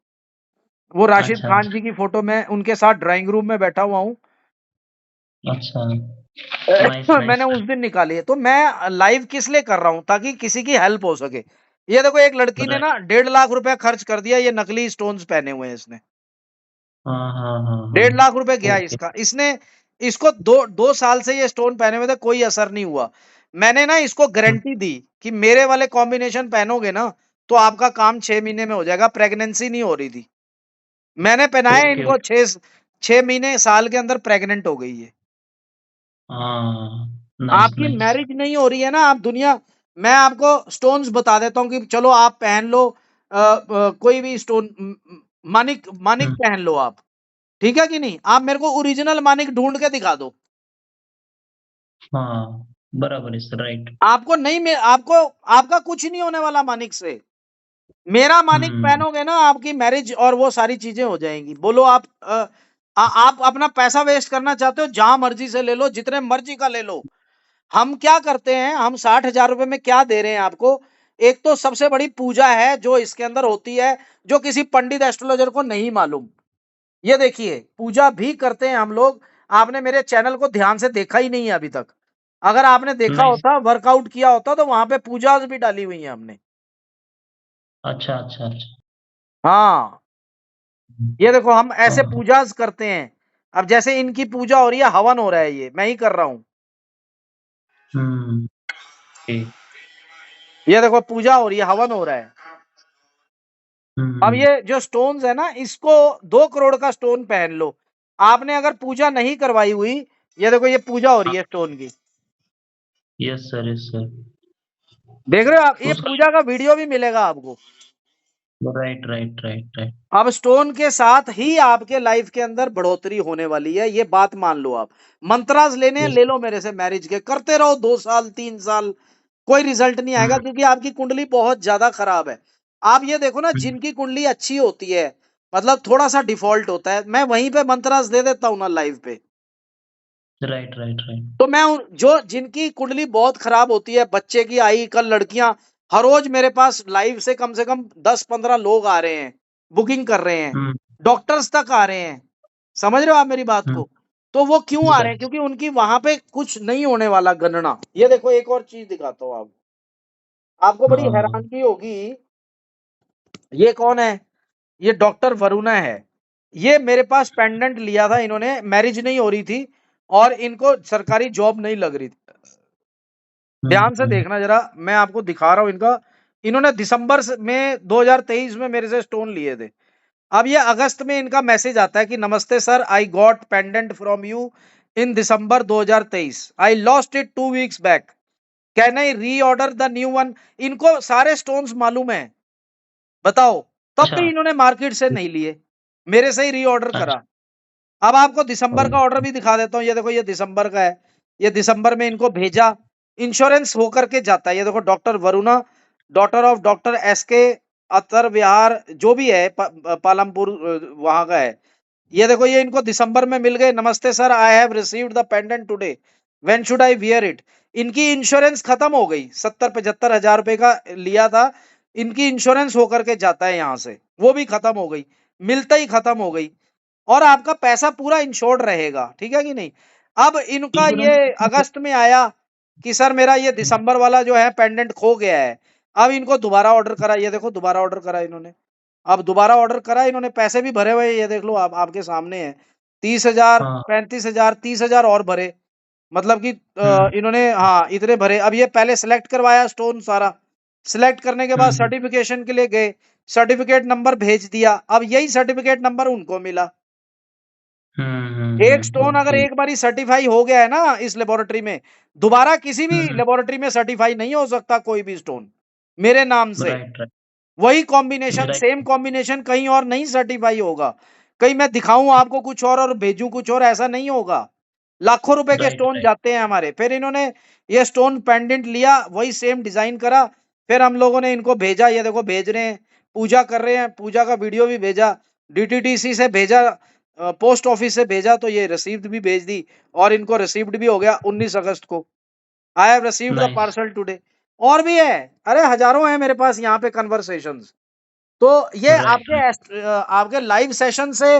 वो राशिद अच्छा, खान जी की फोटो में उनके साथ ड्राइंग रूम में बैठा हुआ हूँ। अच्छा। नाइस, मैंने नाइस। उस दिन निकाली है, तो मैं लाइव किस लिए कर रहा हूँ, ताकि किसी की हेल्प हो सके। ये देखो एक लड़की ने राइट। ना 1.5 लाख रुपया खर्च कर दिया, ये नकली स्टोन्स पहने हुए हैं इसने। हाँ, हाँ, हाँ, हाँ। 1.5 लाख रुपए गया ओके। इसका, इसने इसको 2 साल से ये स्टोन पहने हुए थे, कोई असर नहीं हुआ। मैंने ना इसको गारंटी दी कि मेरे वाले कॉम्बिनेशन पहनोगे ना तो आपका काम 6 महीने में हो जाएगा। प्रेगनेंसी नहीं हो रही थी, मैंने पहनाया ओके, इनको ओके। 6 महीने, साल के अंदर प्रेग्नेंट हो गई है। हाँ, नाइस आपकी नाइस। मैरिज नहीं हो रही है ना, आप दुनिया, मैं आपको स्टोन्स बता देता हूँ कि चलो आप पहन लो, कोई भी स्टोन, मानिक मानिक हम्म, पहन लो आप, ठीक है कि नहीं? आप मेरे को ओरिजिनल मानिक ढूंढ के दिखा दो। हाँ, बराबर है सर, राइट। आपको नहीं, मैं आपको, आपका कुछ नहीं होने वाला मानिक से। मेरा मानिक हम्म, पहनोगे ना, आपकी मैरिज और वो सारी चीजें हो जाएंगी। बोलो आप आप अपना पैसा वेस्ट करना चाहते हो, जहां मर्जी से ले लो, जितने मर्जी का ले लो। हम क्या करते हैं, हम 60,000 रुपए में क्या दे रहे हैं आपको? एक तो सबसे बड़ी पूजा है जो इसके अंदर होती है, जो किसी पंडित एस्ट्रोलॉजर को नहीं मालूम। ये देखिए, पूजा भी करते हैं हम लोग। आपने मेरे चैनल को ध्यान से देखा ही नहीं है अभी तक। अगर आपने देखा नाइस। होता, वर्कआउट किया होता, तो वहां पे पूजा भी डाली हुई है हमने। अच्छा अच्छा अच्छा। हाँ, ये देखो, हम ऐसे हाँ, पूजास करते हैं। अब जैसे इनकी पूजा हो रही है, हवन हो रहा है, ये मैं ही कर रहा हूं। हम्म, ठीक। ये देखो, पूजा हो रही है, हवन हो रहा है। अब हम्म, ये जो स्टोन्स है ना, इसको 2 करोड़ का स्टोन पहन लो। आपने अगर पूजा नहीं करवाई हुई, ये देखो, ये पूजा हो रही है स्टोन की। Yes sir, yes sir. देख रहे हो आप? ये उसका, पूजा का वीडियो भी मिलेगा आपको। Right right right right. अब स्टोन के साथ ही आपके लाइफ के अंदर बढ़ोतरी होने वाली है, ये बात मान लो आप। मंत्रास लेने हैं, यस। ले लो मेरे से, मैरिज के करते रहो 2 साल 3 साल, कोई रिजल्ट नहीं आएगा, हम्म, क्योंकि आपकी कुंडली बहुत ज्यादा खराब है। आप ये देखो ना, हम्म, जिनकी कुंडली अच्छी होती है, मतलब थोड़ा सा डिफॉल्ट होता है, मैं वहीं पे मंत्रास दे देता हूं ना लाइव पे। Right right right. तो मैं जो जिनकी कुंडली बहुत खराब होती है, बच्चे की आई, कल लड़कियां, हर रोज मेरे पास लाइव से कम 10-15 लोग आ रहे हैं, बुकिंग कर रहे हैं, हम्म, डॉक्टर्स तक आ रहे हैं। समझ रहे हो आप मेरी बात हम्म, को? तो वो क्यों आ रहे हैं? यस। क्योंकि उनकी वहां पे कुछ नहीं होने वाला गणना। ये देखो, एक और चीज दिखाता हूँ आपको बड़ी हाँ, हैरानगी होगी। ये कौन है? ये डॉक्टर वरुणा है। ये मेरे पास पेंडेंट लिया था इन्होंने, मैरिज नहीं हो रही थी और इनको सरकारी जॉब नहीं लग रही थी। ध्यान से हम्म, देखना जरा, मैं आपको दिखा रहा हूं इनका। इन्होंने में 2023 में मेरे से स्टोन लिए थे। अब ये अगस्त में इनका मैसेज आता है कि नमस्ते sir, I got pendant from you in December 2023, I lost it 2 weeks back, can I री ऑर्डर द न्यू वन? इनको सारे स्टोन्स मालूम है, बताओ। तब अच्छा भी इन्होंने मार्केट से नहीं लिए, मेरे से ही री ऑर्डर अच्छा। करा। अब आपको दिसंबर का ऑर्डर ओके। भी दिखा देता हूँ। ये देखो, ये दिसंबर का है। ये दिसंबर में इनको भेजा, इंश्योरेंस होकर के जाता है। ये देखो, doctor Varuna, daughter of doctor SK Atar Vihar, जो भी है, पालमपुर वहां का है। ये देखो, ये इनको दिसंबर में मिल गए। नमस्ते sir, I have received the pendant today, when should I wear it? इनकी इंश्योरेंस खत्म हो गई, 70-75 हजार रुपए का लिया था। इनकी इंश्योरेंस होकर के जाता है यहाँ से, वो भी खत्म हो गई, मिलता ही खत्म हो गई। और आपका पैसा पूरा इंश्योर्ड रहेगा, ठीक है कि नहीं? अब इनका ये इंश्योरेंस। अगस्त में आया कि सर मेरा ये दिसंबर वाला जो है पेंडेंट खो गया है। अब इनको दोबारा ऑर्डर करा, ये देखो, दोबारा ऑर्डर करा इन्होंने। अब दोबारा ऑर्डर करा इन्होंने, पैसे भी भरे हुए हैं, ये देख लो, आप आपके सामने है। 30,000, हाँ। 35,000, 30,000 और भरे। मतलब कि हम्म, इन्होंने, हाँ, इतने भरे। अब ये पहले सिलेक्ट करवाया स्टोन सारा, सिलेक्ट करने के बाद हम्म, सर्टिफिकेशन के लिए गए, सर्टिफिकेट नंबर भेज दिया। अब यही सर्टिफिकेट नंबर उनको मिला। एक स्टोन अगर ओके। एक बारी सर्टिफाई हो गया है ना इस लेबोरेटरी में, दोबारा किसी भी हम्म, लेबोरेटरी में सर्टिफाई नहीं हो सकता कोई भी स्टोन मेरे नाम से। Right right. वही कॉम्बिनेशन, राइट। सेम कॉम्बिनेशन कहीं और नहीं सर्टिफाई होगा। कहीं मैं दिखाऊं आपको कुछ और भेजूं कुछ और, ऐसा नहीं होगा। लाखों रुपए के राइट स्टोन राइट। जाते हैं हमारे। फिर इन्होंने ये स्टोन पेंडेंट लिया, वही सेम डिजाइन करा, फिर हम लोगों ने इनको भेजा। ये देखो, भेज रहे हैं, पूजा कर रहे हैं, पूजा का वीडियो भी भेजा, डीटीडीसी से भेजा, पोस्ट ऑफिस से भेजा, तो ये रिसीव्ड भी भेज दी। और इनको रिसीव्ड भी हो गया 19 अगस्त को। I have received the nice. Parcel today. और भी है, अरे हजारों है मेरे पास यहाँ पे कन्वर्सेशंस। तो ये राइट राइट। आपके लाइव सेशन से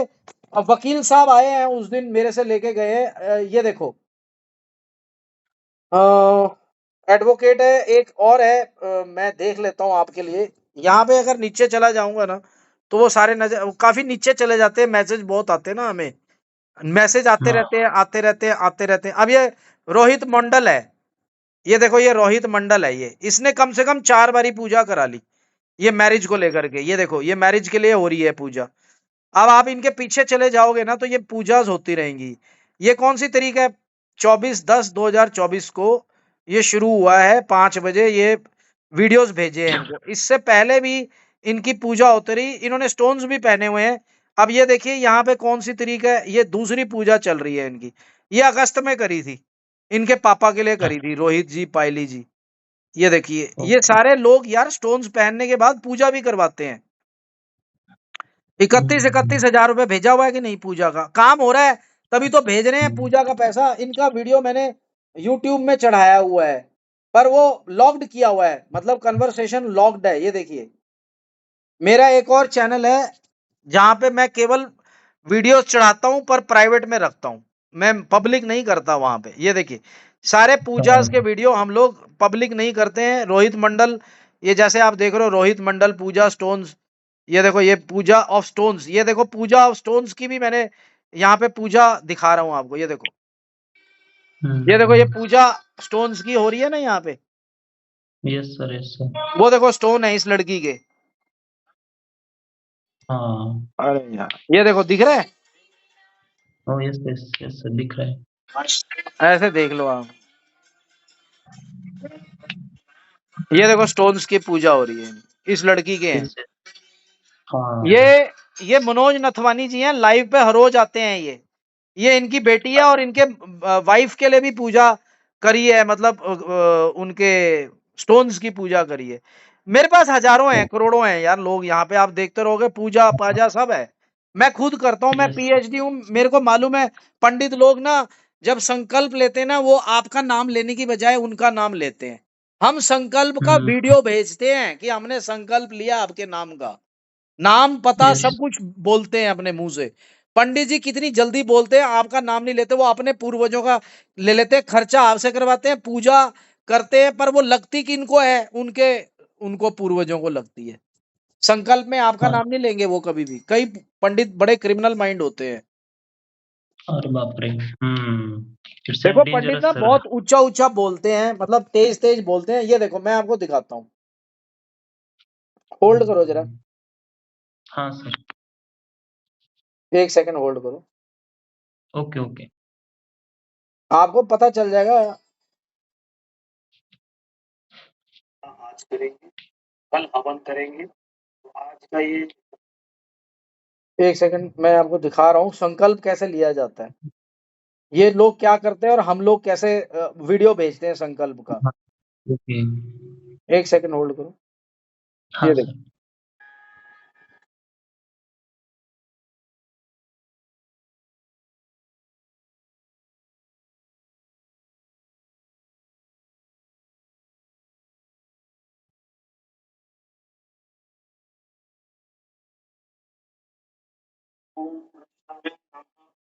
वकील साहब आए हैं उस दिन, मेरे से लेके गए हैं। ये देखो, एडवोकेट है, एक और है, मैं देख लेता हूँ आपके लिए। यहाँ पे अगर नीचे चला जाऊंगा ना, तो वो सारे नजर, काफी नीचे चले जाते हैं, मैसेज बहुत आते हैं ना हमें, मैसेज आते हाँ। रहते हैं, आते रहते हैं, आते रहते हैं। अब ये रोहित मंडल है। ये देखो, ये रोहित मंडल है, ये इसने कम से कम 4 बारी पूजा करा ली, ये मैरिज को लेकर के। ये देखो, ये मैरिज के लिए हो रही है पूजा। अब आप इनके पीछे चले जाओगे ना, तो ये पूजाज होती रहेंगी। ये कौन सी तरीका है? 24/10/2024 को ये शुरू हुआ है, 5 बजे ये वीडियोस भेजे हैं इनको। इससे पहले भी इनकी पूजा होती रही, इन्होंने स्टोन्स भी पहने हुए हैं। अब ये देखिए यहाँ पे कौन सी तरीक है, ये दूसरी पूजा चल रही है इनकी। ये अगस्त में करी थी, इनके पापा के लिए करी थी, रोहित जी, पायली जी। ये देखिए, ये ओके। सारे लोग यार स्टोन्स पहनने के बाद पूजा भी करवाते हैं। 31 हजार रुपए भेजा हुआ है कि नहीं, पूजा का काम हो रहा है तभी तो भेज रहे हैं पूजा का पैसा। इनका वीडियो मैंने यूट्यूब में चढ़ाया हुआ है, पर वो लॉक्ड किया हुआ है, मतलब कन्वर्सेशन लॉक्ड है। ये देखिए, मेरा एक और चैनल है जहां पे मैं केवल वीडियोस चढ़ाता हूं, पर प्राइवेट में रखता हूं, मैं पब्लिक नहीं करता वहां पे। ये देखिए, सारे पूजास के वीडियो हम लोग पब्लिक नहीं करते हैं। रोहित मंडल, ये जैसे आप देख रहे हो, रोहित मंडल पूजा स्टोन्स। ये देखो, ये पूजा ऑफ स्टोन्स, ये देखो पूजा ऑफ स्टोन्स की भी मैंने यहाँ पे पूजा दिखा रहा हूँ आपको। ये देखो, ये देखो, ये पूजा स्टोन्स की हो रही है ना यहाँ पे। Yes sir, yes sir. वो देखो स्टोन है इस लड़की के। हाँ। अरे यार, ये देखो, दिख रहा है, ओ यस यस यस सर, दिख रहा है। ऐसे देख लो आप। ये देखो स्टोन्स की पूजा हो रही है, इस लड़की के हैं। Yes yes. हाँ। ये मनोज नथवानी जी हैं, लाइव पे हर रोज आते हैं ये इनकी बेटी है, और इनके वाइफ के लिए भी पूजा करी है, मतलब उनके स्टोन्स की पूजा करी है। मेरे पास हजारों हैं, करोड़ों हैं यार लोग, यहाँ पे आप देखते रहोगे, पूजा पाजा सब है। मैं खुद करता हूँ, मैं यस। पीएचडी हूँ, मेरे को मालूम है। पंडित लोग ना जब संकल्प लेते हैं ना, वो आपका नाम लेने की बजाय उनका नाम लेते हैं। हम संकल्प का वीडियो भेजते हैं कि हमने संकल्प लिया आपके नाम का, नाम पता यस। सब कुछ बोलते हैं अपने मुंह से। पंडित जी कितनी जल्दी बोलते हैं, आपका नाम नहीं लेते, वो अपने पूर्वजों का ले लेते हैं, खर्चा आपसे करवाते हैं, पूजा करते हैं, पर वो लगती किनको है, उनके उनको पूर्वजों को लगती है। संकल्प में आपका हाँ। नाम नहीं लेंगे वो कभी भी। कई पंडित बड़े क्रिमिनल माइंड होते हैं। अरे बाप रे। इट्स देखो पंडित डेंजरस ना सर। बहुत ऊंचा ऊंचा बोलते हैं, मतलब तेज तेज बोलते हैं। ये देखो, मैं आपको दिखाता हूँ, होल्ड करो जरा, हाँ सर। 1 सेकंड होल्ड करो, ओके ओके। आपको पता चल जाएगा। आज करेंगे, कल हवन करेंगे, तो आज का ये 1 सेकंड मैं आपको दिखा रहा हूँ संकल्प कैसे लिया जाता है। ये लोग क्या करते हैं और हम लोग कैसे वीडियो भेजते हैं संकल्प का। हाँ। ओके। 1 सेकंड होल्ड करो, हाँ ये देखो। सर।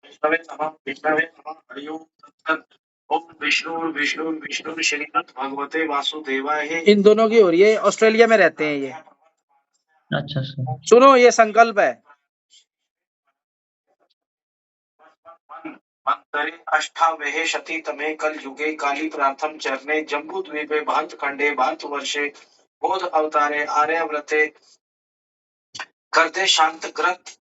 विष्णवे नमः, विष्णवे नमः, हरि ओम तत्सत्। ओम विष्णु विष्णु विष्णु श्रीमद् भगवते वासुदेवाय। इन दोनों की हो रही है, ऑस्ट्रेलिया में रहते हैं ये। अच्छा सर। सुनो, ये संकल्प है। मंतरे अष्टावहे शती तमे कल युगे काली प्रार्थम चरणे जम्बू द्वीपे भांत खंडे भांत वर्षे बोध अवतारे आर्यव्रते करते शांत ग्रत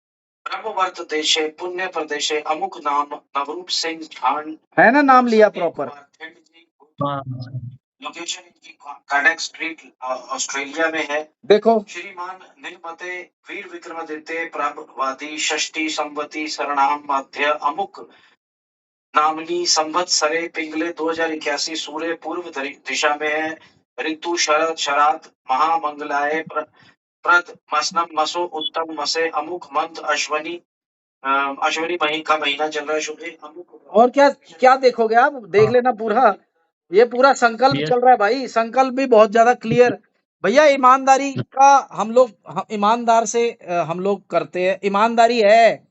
ब्रह्मवर्त देशे पुण्य प्रदेशे अमुक नाम नवरूप सिंह झान, है ना नाम लिया प्रॉपर। हाँ सर। लोकेशन इनकी कार्डिक स्ट्रीट ऑस्ट्रेलिया में है। देखो, श्रीमान निलमते वीर विक्रमादित्य प्रभवादी षष्ठी संवती शरणाम मध्य अमुक नामनी संवत्सरे पिंगले 2081 सूर्य पूर्व दिशा में है। ऋतु शरद शरात महामंगलाय प्रद मसनम मसो उत्तम मसे अमुक मंथ अश्वनी अश्वनी महीने का महीना चल रहा है, शुभ अमुक। और क्या क्या देखोगे आप, देख लेना पूरा। ये पूरा संकल्प यस। चल रहा है भाई, संकल्प भी बहुत ज्यादा क्लियर। भैया ईमानदारी का हम ईमानदार से हम लोग करते हैं, ईमानदारी है।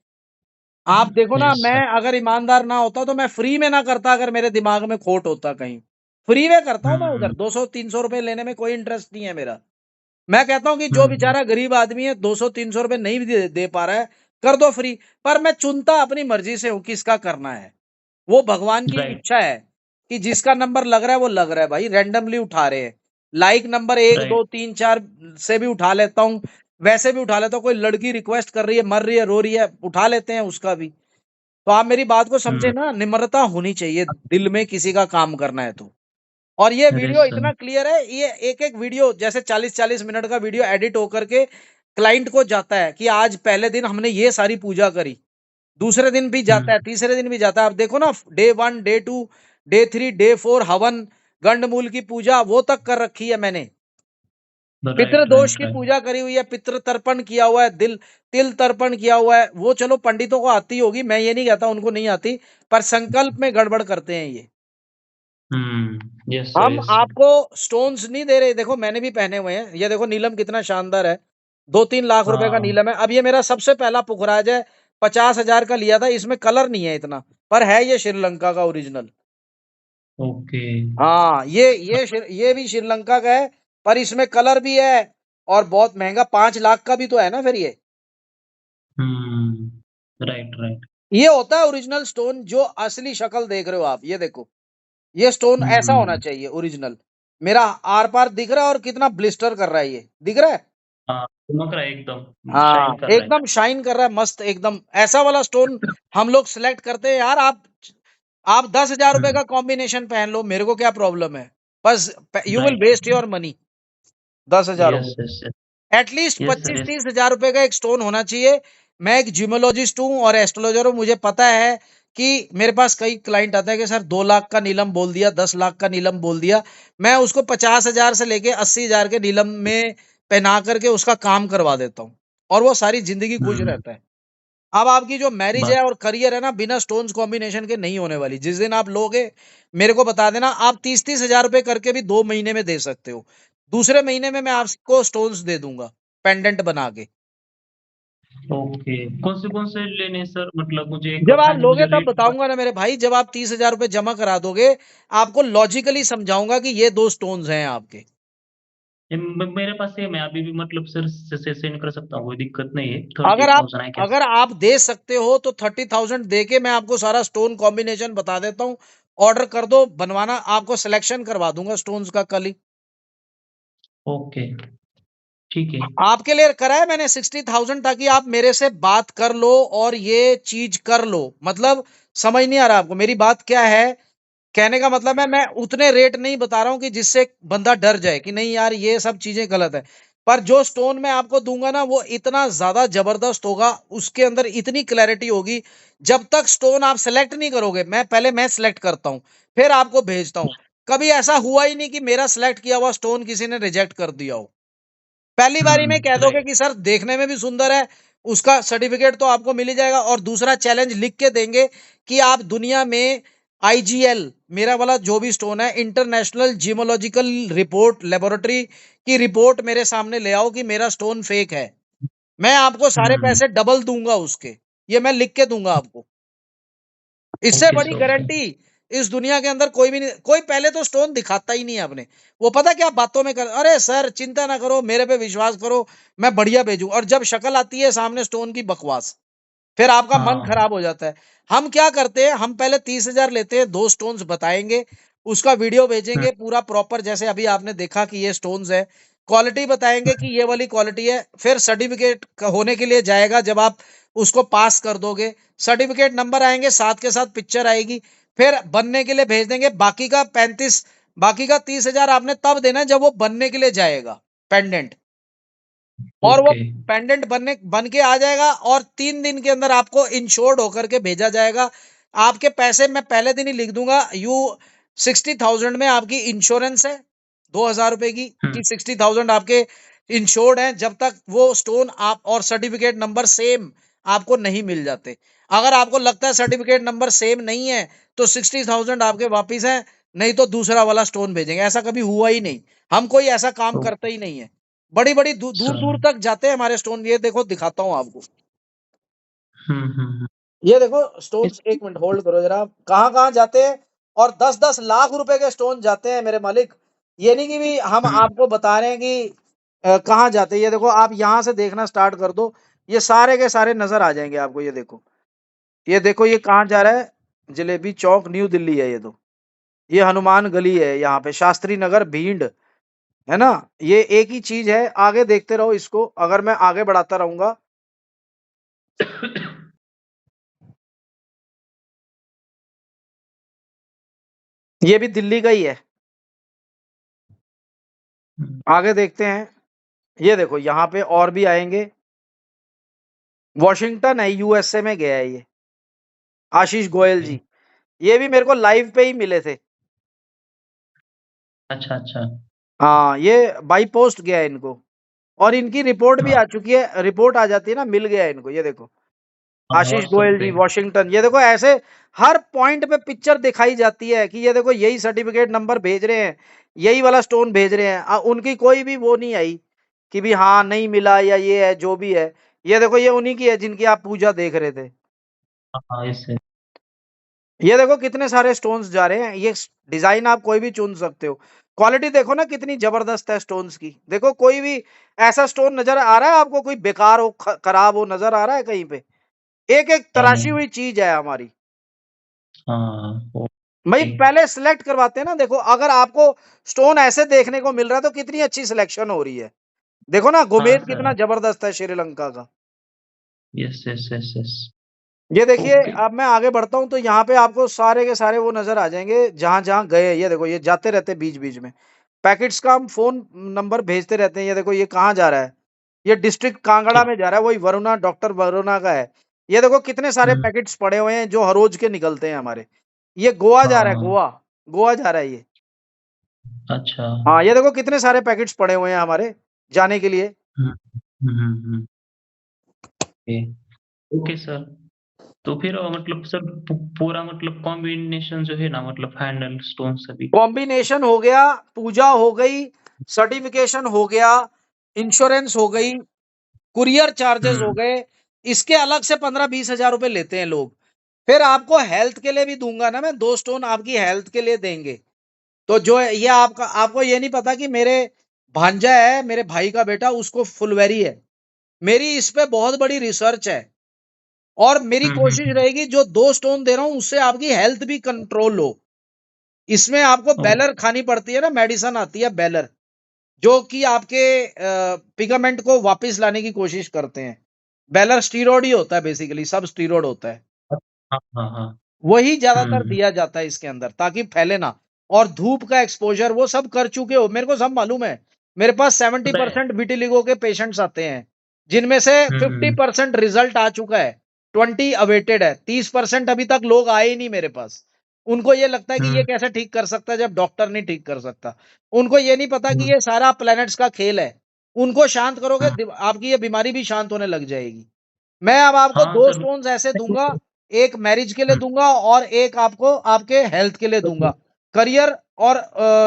आप देखो ना, यस मैं सर। अगर ईमानदार ना होता तो मैं फ्री में ना करता, अगर मेरे दिमाग में खोट होता कहीं। फ्री में करता हूँ मैं, उधर 200-300 रुपए लेने में कोई इंटरेस्ट नहीं है मेरा। मैं कहता हूँ कि जो बेचारा गरीब आदमी है 200-300 रुपए नहीं भी दे पा रहा है, कर दो फ्री। पर मैं चुनता अपनी मर्जी से हूँ किसका करना है। वो भगवान की राइट। इच्छा है कि जिसका नंबर लग रहा है वो लग रहा है भाई, रैंडमली उठा रहे हैं। लाइक नंबर 1 2 3 4 से भी उठा लेता हूँ, वैसे भी उठा लेता हूँ। कोई लड़की रिक्वेस्ट कर रही है, मर रही है, रो रही है, उठा लेते हैं उसका भी। तो आप मेरी बात को समझे हम्म। ना, निम्रता होनी चाहिए दिल में किसी का काम करना है तो। और ये अरे वीडियो सर। इतना क्लियर है, ये एक एक वीडियो जैसे 40-40 मिनट का वीडियो एडिट होकर के क्लाइंट को जाता है कि आज पहले दिन हमने ये सारी पूजा करी, दूसरे दिन भी जाता है, तीसरे दिन भी जाता है। आप देखो ना, डे 1, डे 2, डे 3, डे 4 हवन, गंडमूल की पूजा वो तक कर रखी है मैंने। पितृ राइट दोष राइट की राइट। पूजा करी हुई है, पितृ तर्पण किया हुआ है, तिल तर्पण किया हुआ है। वो चलो पंडितों को आती होगी, मैं ये नहीं कहता उनको नहीं आती, पर संकल्प में गड़बड़ करते हैं ये। यस सर हम यस सर। आपको स्टोन्स नहीं दे रहे, देखो मैंने भी पहने हुए हैं, ये देखो नीलम कितना शानदार है, 2-3 लाख रुपए का हाँ। नीलम है। अब ये मेरा सबसे पहला पुखराज है, 50,000 का लिया था, इसमें कलर नहीं है इतना, पर है ये श्रीलंका का ओरिजिनल। ओके। हाँ, ये भी श्रीलंका का है, पर इसमें कलर भी है, और बहुत महंगा, 5 लाख का भी तो है ना फिर ये। Right right. ये होता है ओरिजिनल स्टोन, जो असली शक्ल देख रहे हो आप, ये देखो, ये स्टोन ऐसा होना हम्म। चाहिए ओरिजिनल। मेरा आर पार दिख रहा है, और कितना ब्लिस्टर कर रहा है, ये दिख रहा है। हाँ, चमक रहा है एकदम, हाँ, शाइन कर रहा है। एकदम शाइन कर रहा है, मस्त एकदम, ऐसा वाला स्टोन हम लोग सिलेक्ट करते हैं यार। आप 10,000 रुपए हम्म। का कॉम्बिनेशन पहन लो, मेरे को क्या प्रॉब्लम है, बस you will write. Waste your money, 10,000 yes रुपए yes yes. At least yes sir पच्चीस यस। तीस हजार रुपए का एक स्टोन होना चाहिए। मैं एक जियोलॉजिस्ट हूँ और एस्ट्रोलॉजर हूँ, मुझे पता है कि मेरे पास कई क्लाइंट आता है कि सर 2 लाख का नीलम बोल दिया, 10 लाख का नीलम बोल दिया। मैं उसको 50,000 से लेके 80,000 के नीलम में पहना करके उसका काम करवा देता हूँ, और वो सारी जिंदगी खुश हम्म। रहता है। अब आपकी जो मैरिज बात। है और करियर है ना, बिना स्टोन्स कॉम्बिनेशन के नहीं होने वाली। जिस दिन आप लोगे, मेरे को बता देना, आप 30-30 हजार रुपए करके भी 2 महीने में दे सकते हो। दूसरे महीने में मैं आपको स्टोन्स दे दूंगा, पेंडेंट बना के। ओके, कौन से लेने हैं सर, मतलब मुझे एक जब आप बताएं, लोगे मुझे तब रेट। बताऊंगा ना मेरे भाई, जब आप 30,000 रुपए जमा करा दोगे, आपको लॉजिकली समझाऊंगा कि ये 2 स्टोन्स हैं आपके। मेरे पास है, मैं अभी भी मतलब सर से सेंड कर सकता हूँ, कोई दिक्कत नहीं है। अगर थर्टी आप थाउजेंड आई कैन। अगर आप दे सकते हो तो 30,000 दे के मैं आपको सारा स्टोन कॉम्बिनेशन बता देता हूँ। ऑर्डर कर दो, बनवाना, आपको सिलेक्शन करवा दूंगा स्टोन्स का कल ही। ओके। ठीक है। आपके लिए करा है मैंने 60,000, ताकि आप मेरे से बात कर लो और ये चीज कर लो। मतलब समझ नहीं आ रहा आपको मेरी बात क्या है? कहने का मतलब है, मैं उतने रेट नहीं बता रहा हूं कि जिससे बंदा डर जाए कि नहीं यार ये सब चीजें गलत है। पर जो स्टोन मैं आपको दूंगा ना, वो इतना ज्यादा जबरदस्त होगा, उसके अंदर इतनी क्लैरिटी होगी। जब तक स्टोन आप सेलेक्ट नहीं करोगे, मैं सेलेक्ट करता हूं, फिर आपको भेजता हूं। कभी ऐसा हुआ ही नहीं कि मेरा सेलेक्ट किया हुआ स्टोन किसी ने रिजेक्ट कर दिया हो। पहली बारी में कह दोगे राइट। कि सर देखने में भी सुंदर है, उसका सर्टिफिकेट तो आपको मिल ही जाएगा, और दूसरा चैलेंज लिख के देंगे कि आप दुनिया में आईजीएल, मेरा वाला जो भी स्टोन है, इंटरनेशनल जियोलॉजिकल रिपोर्ट लेबोरेटरी की रिपोर्ट मेरे सामने ले आओ कि मेरा स्टोन फेक है। मैं आपको सारे हम्म। पैसे डबल दूंगा उसके, ये मैं लिख के दूंगा आपको। इससे ओके बड़ी सर ओके। गारंटी इस दुनिया के अंदर कोई भी नहीं। कोई पहले तो स्टोन दिखाता ही नहीं है अपने, वो पता क्या बातों में कर, अरे सर चिंता ना करो, मेरे पे विश्वास करो, मैं बढ़िया भेजू, और जब शक्ल आती है सामने स्टोन की, बकवास, फिर आपका मन हाँ। खराब हो जाता है। हम क्या करते हैं, हम पहले 30,000 लेते हैं, 2 स्टोन्स बताएंगे, उसका वीडियो हम्म। भेजेंगे पूरा प्रॉपर, जैसे अभी आपने देखा कि ये स्टोन्स है, क्वालिटी बताएंगे कि ये वाली क्वालिटी है, फिर सर्टिफिकेट होने के लिए जाएगा, जब आप उसको पास कर दोगे, सर्टिफिकेट नंबर आएंगे, साथ के साथ पिक्चर आएगी, फिर बनने के लिए भेज देंगे। बाकी का 30,000 आपने तब देना जब वो बनने के लिए जाएगा, पेंडेंट। और वो ओके। पेंडेंट बन के आ जाएगा, और 3 दिन के अंदर आपको इंश्योर्ड होकर के भेजा जाएगा। आपके पैसे मैं पहले दिन ही लिख दूंगा। 60,000 में आपकी इंश्योरेंस है, 2,000 रुपए की, हम्म। कि 60,000 आपके इंश्योर्ड है, जब तक वो स्टोन आप और सर्टिफिकेट नंबर सेम आपको नहीं मिल जाते। अगर आपको लगता है सर्टिफिकेट नंबर सेम नहीं है, तो 60,000 आपके वापिस है, नहीं तो दूसरा वाला स्टोन भेजेंगे। ऐसा कभी हुआ ही नहीं, हम कोई ऐसा काम तो करते ही नहीं है। बड़ी बड़ी दूर सर। दूर तक जाते हैं हमारे स्टोन, ये देखो दिखाता हूँ आपको। हम्म। ये देखो स्टोन्स, इस। 1 मिनट होल्ड करो जरा, कहाँ कहाँ जाते हैं, और 10-10 लाख रुपए के स्टोन जाते हैं मेरे मालिक। ये नहीं कि भी हम हम्म। आपको बता रहे हैं कि कहाँ जाते हैं। ये देखो, आप यहाँ से देखना स्टार्ट कर दो, ये सारे के सारे नजर आ जाएंगे आपको। ये देखो ये कहाँ जा रहा है, जलेबी चौक न्यू दिल्ली है ये तो। ये हनुमान गली है, यहाँ पे शास्त्री नगर भीड़, है ना। ये एक ही चीज है, आगे देखते रहो इसको, अगर मैं आगे बढ़ाता रहूंगा। ये भी दिल्ली का ही है। आगे देखते हैं। ये देखो यहाँ पे और भी आएंगे। वॉशिंगटन है, यूएसए में गया है ये, आशीष गोयल ओके। जी। ये भी मेरे को लाइव पे ही मिले थे। अच्छा, अच्छा। हाँ, ये बाई पोस्ट गया है इनको, और इनकी रिपोर्ट भी हाँ, आ चुकी है, रिपोर्ट आ जाती है ना, मिल गया है इनको। ये देखो हाँ, आशीष व्हाट्सएप गोयल जी, पे। वॉशिंगटन। ये देखो ऐसे हर पॉइंट पे पिक्चर दिखाई जाती है कि ये देखो यही सर्टिफिकेट नंबर भेज रहे हैं, यही वाला स्टोन भेज रहे हैं। उनकी कोई भी वो नहीं आई कि भी हाँ नहीं मिला या ये है जो भी है। ये देखो ये उन्हीं की है जिनकी आप पूजा देख रहे थे। हाँ, हाँ, इससे। ये देखो कितने सारे स्टोन्स जा रहे हैं। ये डिजाइन आप कोई भी चुन सकते हो। क्वालिटी देखो ना कितनी जबरदस्त है स्टोन्स की। देखो कोई भी ऐसा स्टोन नजर आ रहा है आपको, कोई बेकार हो, खराब हो, नजर आ रहा है कहीं पे? एक एक नहीं, तराशी नहीं। हुई चीज है हमारी। हाँ, भाई ओके। पहले सिलेक्ट करवाते हैं ना। देखो अगर आपको स्टोन ऐसे देखने को मिल रहा है तो कितनी अच्छी सिलेक्शन हो रही है। देखो ना हाँ, गोमेद कितना सर। जबरदस्त है श्रीलंका का। Yes, yes, yes, yes. ये देखिए ओके। अब मैं आगे बढ़ता हूँ तो यहाँ पे आपको सारे के सारे वो नजर आ जाएंगे जहां जहां गए। ये देखो ये जाते रहते हैं बीच बीच में। पैकेट्स का हम फोन नंबर भेजते रहते हैं। ये देखो ये कहाँ जा रहा है, ये डिस्ट्रिक्ट कांगड़ा ठीक। में जा रहा है, वही वरुणा, डॉक्टर वरुणा का है। ये देखो कितने सारे हुँ। पैकेट्स पड़े हुए हैं जो हर रोज के निकलते हैं हमारे। ये गोवा जा रहा है, हाँ। गोवा। गोवा जा रहा है ये। अच्छा। हाँ ये देखो कितने सारे पैकेट्स पड़े हुए हैं हमारे जाने के लिए। हुँ। हुँ, हुँ, हुँ। ओके। Okay sir. तो फिर मतलब सर पूरा मतलब कॉम्बिनेशन जो है ना मतलब हैंडल स्टोन सभी। कॉम्बिनेशन हो गया, पूजा हो गई, सर्टिफिकेशन हो गया, इंश्योरेंस हो गई, कुरियर चार्जेस हो हुँ। गए। इसके अलग से 15-20 हजार रुपए लेते हैं लोग। फिर आपको हेल्थ के लिए भी दूंगा ना मैं, 2 स्टोन आपकी हेल्थ के लिए देंगे। तो जो है ये आपका, आपको ये नहीं पता कि मेरे भांजा है, मेरे भाई का बेटा, उसको फुलवेरी है। मेरी इस पे बहुत बड़ी रिसर्च है, और मेरी हुँ, हुँ, कोशिश हुँ। रहेगी जो 2 स्टोन दे रहा हूं उससे आपकी हेल्थ भी कंट्रोल हो। इसमें आपको ओह! बेलर खानी पड़ती है ना, मेडिसिन आती है बेलर, जो कि आपके पिगामेंट को वापस लाने की कोशिश करते हैं। बेलर स्टीरॉयड ही होता है, बेसिकली सब स्टीरॉयड होता है। हाँ, हाँ, हाँ। वही ज्यादातर हुँ। दिया जाता है इसके अंदर ताकि फैले ना। और धूप का एक्सपोजर वो सब कर चुके हो, मेरे को सब मालूम है। मेरे पास सेवेंटी पता है। परसेंट विटिलिगो के पेशेंट्स आते हैं, जिनमें से हुँ, 50% रिजल्ट आ चुका है, 20 अवेटेड है, 30% अभी तक लोग आए ही नहीं मेरे पास। उनको ये लगता है कि ये हुँ, कैसे ठीक कर सकता है जब डॉक्टर नहीं ठीक कर सकता। उनको ये नहीं पता कि हुँ, ये सारा प्लैनेट्स का खेल है। उनको शांत करोगे, हुँ। आपकी ये बीमारी भी शांत होने लग जाएगी। मैं अब आपको हाँ दो सर। स्टोन्स ऐसे दूंगा, एक मैरिज के लिए हुँ। दूंगा और एक आपको आपके हेल्थ के लिए दूंगा। करियर और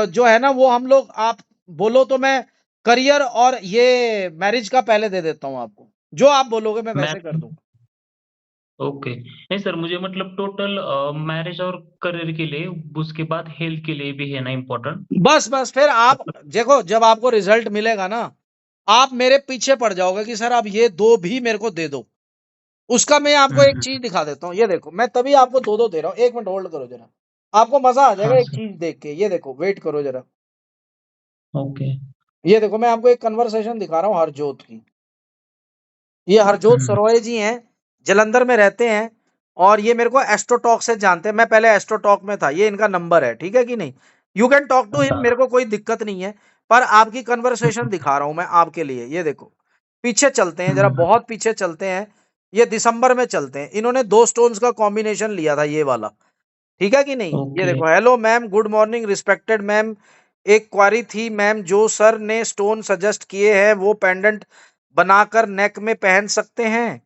जो है ना वो हम लोग, आप बोलो तो मैं करियर और ये मैरिज का पहले दे देता हूँ आपको। जो आप बोलोगे मैं मैं वैसे कर दूंगा। ओके। नहीं सर मुझे मतलब टोटल मैरिज और करियर के लिए उसके बाद हेल्थ के लिए भी है ना इम्पोर्टेंट? बस बस फिर आप मतलब देखो, जब आपको रिजल्ट मिलेगा ना, आप मेरे पीछे पड़ जाओगे कि सर आप ये दो भी मेरे को दे दो। उसका मैं आपको हुँ, एक हुँ। चीज दिखा देता हूँ। ये देखो मैं तभी आपको दो दो दे रहा हूँ। 1 मिनट होल्ड करो जरा, आपको मजा आ जाएगा हाँ एक सर। चीज देख के। ये देखो वेट करो जरा। ओके। ये देखो मैं आपको एक कन्वर्सेशन दिखा रहा हूँ हरजोत की। ये हरजोत हुँ। सरोये जी हैं, जलंधर में रहते हैं, और ये मेरे को एस्ट्रोटॉक से जानते हैं। मैं पहले एस्ट्रोटॉक में था, ये इनका नंबर है, ठीक है कि नहीं? You can talk to him, अच्छा। मेरे को कोई दिक्कत नहीं है। पर आपकी हुँ, कन्वर्सेशन हुँ, दिखा रहा हूं मैं आपके लिए। ये देखो पीछे चलते हैं जरा, हुँ। बहुत पीछे चलते हैं। ये दिसंबर में चलते हैं। इन्होंने 2 स्टोन्स का कॉम्बिनेशन लिया था, ये वाला, ठीक है कि नहीं? ये ओके। देखो, hello ma'am, good morning respected ma'am, एक क्वारी थी मैम, जो सर ने स्टोन सजेस्ट किए हैं वो पेंडेंट बनाकर नेक में पहन सकते हैं।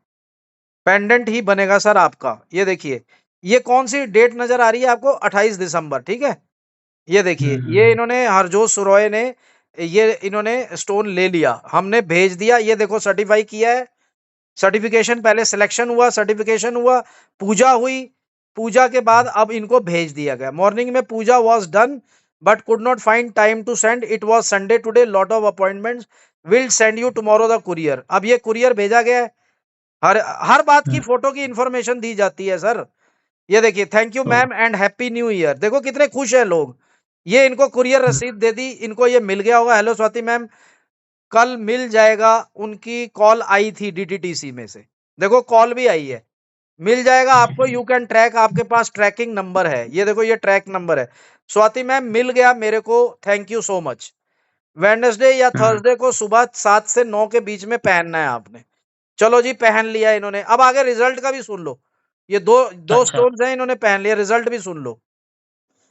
पेंडेंट ही बनेगा सर आपका। ये देखिए ये कौन सी डेट नजर आ रही है आपको? 28 दिसंबर, ठीक है। ये हुँ, देखिए ये हुँ। इन्होंने, हरजोत सुरॉय ने, ये इन्होंने स्टोन ले लिया, हमने भेज दिया। ये देखो सर्टिफाई किया है। सर्टिफिकेशन पहले सिलेक्शन हुआ, सर्टिफिकेशन हुआ, पूजा हुई, पूजा के बाद अब इनको भेज दिया गया। मॉर्निंग में puja was done but could not find time to send, it was Sunday today, lot of appointments, will send you tomorrow the courier. अब ये कुरियर भेजा गया है। हर हर बात की हुँ। फोटो की इंफॉर्मेशन दी जाती है सर। ये देखिए, thank you oh! Ma'am and happy new year. देखो कितने खुश है लोग। ये इनको कुरियर हुँ। रसीद दे दी, इनको ये मिल गया होगा। हेलो स्वाति मैम, कल मिल जाएगा। उनकी कॉल आई थी डीटीटीसी में से, देखो कॉल भी आई है। मिल जाएगा आपको, यू कैन ट्रैक, आपके पास ट्रैकिंग नंबर है। ये देखो ये ट्रैक नंबर है। स्वाति मैम मिल गया मेरे को, thank you so much. Wednesday या थर्सडे को सुबह 7 से 9 के बीच में पहनना है आपने। चलो जी पहन लिया इन्होंने। अब आगे रिजल्ट का भी सुन लो। ये दो अच्छा, स्टोन्स हैं, इन्होंने पहन लिया, रिजल्ट भी सुन लो।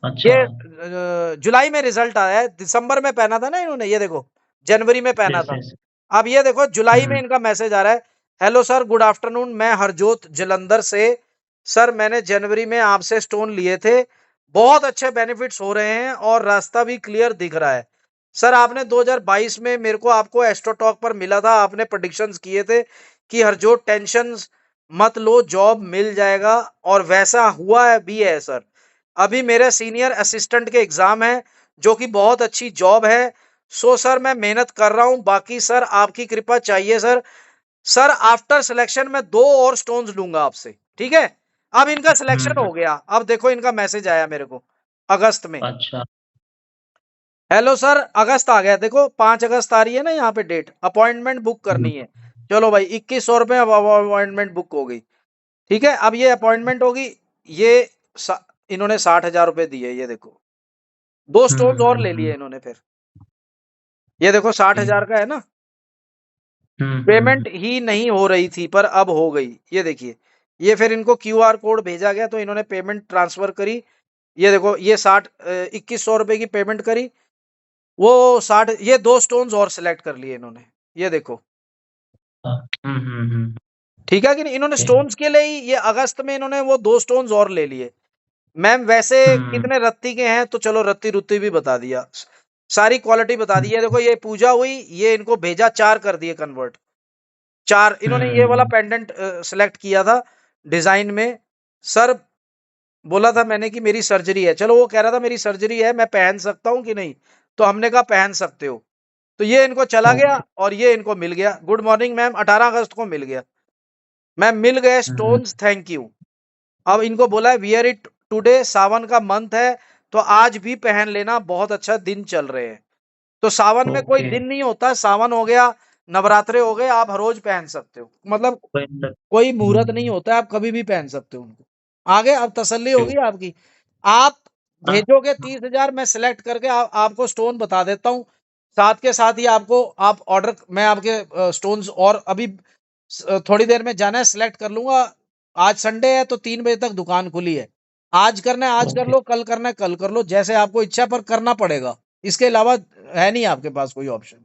अच्छा। ये जुलाई में रिजल्ट आया है, दिसंबर में पहना था ना इन्होंने, ये देखो जनवरी में पहना यस, था। यस। अब ये देखो जुलाई में हुँ, इनका मैसेज आ रहा है, हेलो सर गुड आफ्टरनून, मैं हरजोत जलंधर से। सर मैंने जनवरी में आपसे स्टोन लिए थे, बहुत अच्छे बेनिफिट्स हो रहे हैं और रास्ता भी क्लियर दिख रहा है। सर आपने 2022 में मेरे को आपको एस्ट्रोटॉक पर मिला था, आपने प्रेडिक्शंस किए थे कि हरजोत टेंशन मत लो, जॉब मिल जाएगा, और वैसा हुआ है भी है सर। अभी मेरे सीनियर असिस्टेंट के एग्जाम है, जो कि बहुत अच्छी जॉब है। सो सर मैं मेहनत कर रहा हूं, बाकी सर आपकी कृपा चाहिए सर। सर आफ्टर सिलेक्शन में 2 और स्टोन्स लूंगा आपसे, ठीक है। अब इनका हुँ, सिलेक्शन हुँ। हो गया, अब देखो इनका मैसेज आया मेरे को अगस्त में। अच्छा। हेलो सर, अगस्त आ गया, देखो 5 अगस्त आ रही है ना यहाँ पे डेट, अपॉइंटमेंट बुक हुँ, करनी है। चलो भाई 2100 रुपए अपॉइंटमेंट बुक हो गई, ठीक है। अब ये अपॉइंटमेंट होगी, ये इन्होंने 60,000 रुपए दिए, ये देखो 2 हुँ, स्टोन्स और हुँ, ले लिए हुँ। इन्होंने फिर। ये देखो साठ ओके। हजार का है ना। हुँ, हुँ, हुँ। पेमेंट ही नहीं हो रही थी पर अब हो गई, ये देखिए। ये फिर इनको क्यूआर कोड भेजा गया तो इन्होंने पेमेंट ट्रांसफर करी। ये देखो ये 2100 रुपए की पेमेंट करी, वो 60, ये 2 स्टोन्स और सिलेक्ट कर लिए इन्होंने, ये देखो। हाँ। हुँ, हुँ, हुँ। ठीक है कि नहीं, इन्होंने ओके। स्टोन्स के लिए ही ये अगस्त में इन्होंने वो 2 स्टोन्स और ले लिए। मैम वैसे हुँ, कितने रत्ती के हैं, तो चलो रत्ती रुत्ती भी बता दिया, सारी क्वालिटी बता दी है। देखो ये पूजा हुई, ये इनको भेजा, 4 कर दिए कन्वर्ट। 4 इन्होंने ये वाला हुँ। पेंडेंट सेलेक्ट किया था डिजाइन में। सर बोला था मैंने कि मेरी सर्जरी है, चलो वो कह रहा था मेरी सर्जरी है, मैं पहन सकता हूँ कि नहीं, तो हमने कहा पहन सकते हो। तो ये इनको चला गया ओके। और ये इनको मिल गया। गुड मॉर्निंग मैम, 18 अगस्त को मिल गया मैम, मिल गए हुँ, हुँ। Stones, thank you. अब इनको बोला है वियर इट टुडे, सावन का मंथ है तो आज भी पहन लेना, बहुत अच्छा दिन चल रहे हैं। तो सावन में कोई ओके। दिन नहीं होता, सावन हो गया, नवरात्रे हो गए, आप हर रोज पहन सकते हो, मतलब बेहतर। कोई मुहूर्त नहीं हुँ। होता है, आप कभी भी पहन सकते हो उनको। आगे अब तसल्ली ओके। होगी आपकी। आप हाँ, भेजोगे 30,000, मैं सिलेक्ट करके आपको स्टोन बता देता हूँ। साथ के साथ ही आपको आप ऑर्डर, मैं आपके स्टोन्स और अभी थोड़ी देर में जाना है, सिलेक्ट कर लूंगा। आज संडे है तो 3 बजे तक दुकान खुली है। आज करना है आज कर ओके। लो, कल करना है कल कर लो, जैसे आपको इच्छा, पर करना पड़ेगा। इसके अलावा है नहीं आपके पास कोई ऑप्शन।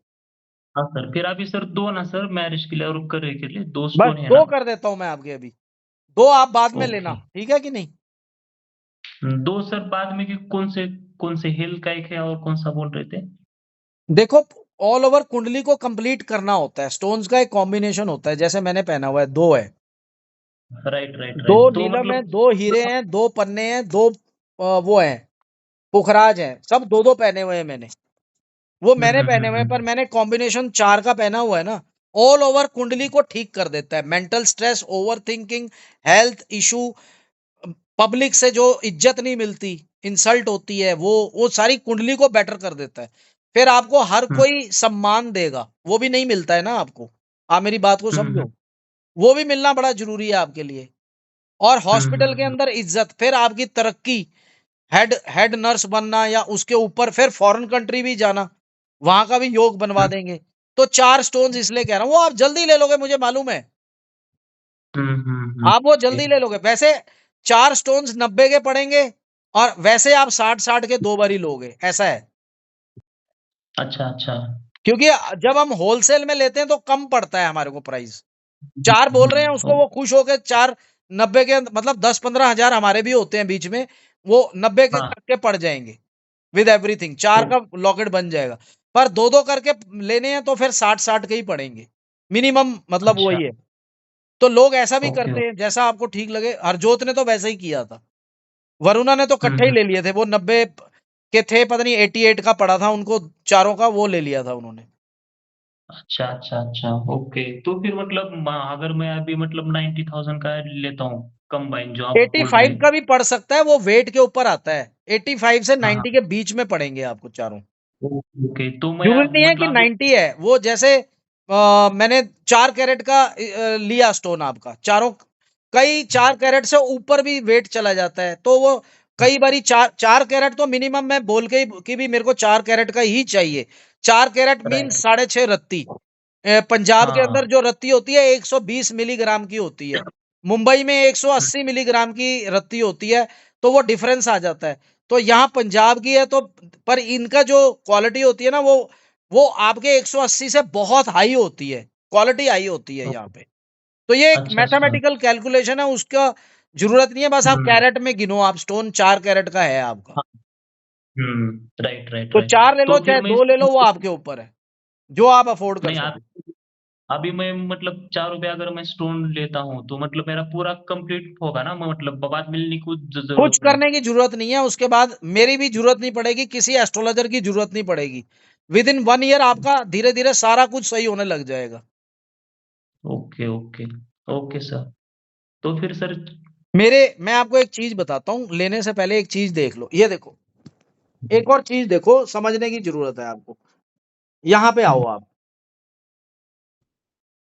हाँ सर, फिर अभी सर 2 ना सर मैरिज के लिए और करे के लिए 2 बस स्टोन है 2 ना? कर देता हूँ मैं आपके अभी, 2 आप बाद में लेना, ओके। ठीक है कि नहीं। 2 सर बाद में कि कौन से हिल का एक है और कौन-सा बोल रहे थे? देखो ऑल ओवर कुंडली को कंप्लीट करना होता है, स्टोन्स का एक कॉम्बिनेशन होता है, जैसे मैंने पहना हुआ है, 2 है। Right, right, 2 right. तो नीलम है, मतलब 2 हीरे हैं, 2 पन्ने हैं, 2 वो हैं, पुखराज हैं, सब 2-2 पहने हुए हैं मैंने। वो हुँ, मैंने हुँ, पहने हुँ, हुए हैं, पर हुँ। मैंने कॉम्बिनेशन 4 का पहना हुआ है ना। ऑल ओवर कुंडली को ठीक कर देता है, mental stress, overthinking, health issue, public से जो इज्जत नहीं मिलती, इंसल्ट होती है, वो सारी कुंडली को बेटर कर देता है। फिर आपको हर हुँ, कोई सम्मान देगा, वो भी नहीं मिलता है ना आपको। आप मेरी बात को हुँ, हुँ। समझो, वो भी मिलना बड़ा ज़रूरी है आपके लिए। और हुँ, हॉस्पिटल हुँ, के हुँ। अंदर इज़्ज़त, फिर आपकी तरक्की, हेड हेड नर्स बनना या उसके ऊपर फिर फॉरेन कंट्री भी जाना, वहाँ का भी योग बनवा हुँ, देंगे। तो 4 स्टोन्स इसलिए कह रहा हूँ, वो आप जल्दी ले लोगे मुझे मालूम है। हुँ, हुँ, हुँ। आप वो ओके। जल्दी ले लोगे। वैसे 4 स्टोन्स 90 के पड़ेंगे और वैसे आप 60-60 के 2 बार ही लोगे, ऐसा है। अच्छा, अच्छा। क्योंकि जब हम होलसेल में लेते हैं तो कम पड़ता है हमारे को प्राइस। हुँ, 4 बोल रहे हैं हुँ। उसको, वो खुश होके 4 90 के मतलब 10-15 हज़ार हमारे भी होते हैं बीच में, वो 90 के हाँ, तक के पड़ जाएँगे विद एवरीथिंग, 4 ओ का लॉकेट बन जाएगा। पर 2-2 करके लेने हैं तो फिर 60-60 के ही पड़ेंगे। मिनिमम मतलब अच्छा। वही है। तो लोग ऐसा भी ओके, करते ओके। हैं जैसा आपको ठीक लगे। हरजोत ने तो वैसा ही किया था। वरुणा ने तो हुँ, इकट्ठे ही हुँ। ले लिए थे, वो 90 के थे, पता नहीं 88 का पड़ा था उनको, चारों का वो ले लिया था उन्होंने। अच्छा, अच्छा, अच्छा। ओके। तो फिर मतलब अगर मैं अभी मतलब 90,000 का लेता हूँ, कंबाइन जो आप बोल रहे 85 हैं। का भी पड़ सकता है, वो वेट के ऊपर आता है। 85 से हाँ, हाँ। 90 के बीच में पड़ेंगे आपको चारों। Okay, okay. तो मैं ज़रूरी नहीं है कि मतलब अभी 90 है, वो जैसे मैंने 4 कैरेट का लिया स्टोन आपका, चारों, कई 4 कैरेट से ऊपर भी वेट चला जाता है, तो वो कई बारी 4 कैरेट तो मिनिमम मैं बोल के कि भी मेरे को 4 कैरेट का ही चाहिए। 4 कैरेट मीन राइट। 6.5 रत्ती। पंजाब के हाँ, अंदर जो रत्ती होती है 120 मिलीग्राम की होती है। मुंबई में हुँ, 180 मिलीग्राम की रत्ती होती है, तो वो डिफरेंस आ जाता है। तो यहाँ पंजाब की है तो पर इनका जो क्वालिटी होती है ना वो आपके 180 से बहुत हाई होती है, क्वालिटी हाई होती है ओ यहाँ पे। तो ये एक अच्छा, अच्छा। मैथमेटिकल कैलकुलेशन है, उसका ज़रूरत नहीं है, बस आप हुँ, कैरेट में गिनो, आप स्टोन 4 कैरेट का है आपका। हाँ, हुँ, राइट, राइट, तो राइट। 4 ले लो तो फिर चाहे मैं 2 ले लो, वो इसको आपके ऊपर है, जो आप अफ़ोर्ड कर नहीं सको। अभी मैं मतलब ₹4 अगर मैं स्टोन लेता हूँ, तो मतलब मेरा पूरा कंप्लीट होगा ना? मतलब बाद में लेने की कुछ कुछ ज़रूरत नहीं। करने की ज़रूरत नहीं है, उसके बाद मेरी भी ज़रूरत नहीं पड़ेगी, किसी एस्ट्रोलॉज़र की ज़रूरत नहीं पड़ेगी। विदिन 1 ईयर आपका धीरे-धीरे सारा कुछ सही होने लग जाएगा। Okay, okay. Okay sir. तो फिर सर मैं आपको एक चीज़ बताता हूँ, लेने से पहले एक चीज़ देख लो, ये देखो, एक और चीज़ देखो, समझने की ज़रूरत है आपको। यहाँ पे आओ आप।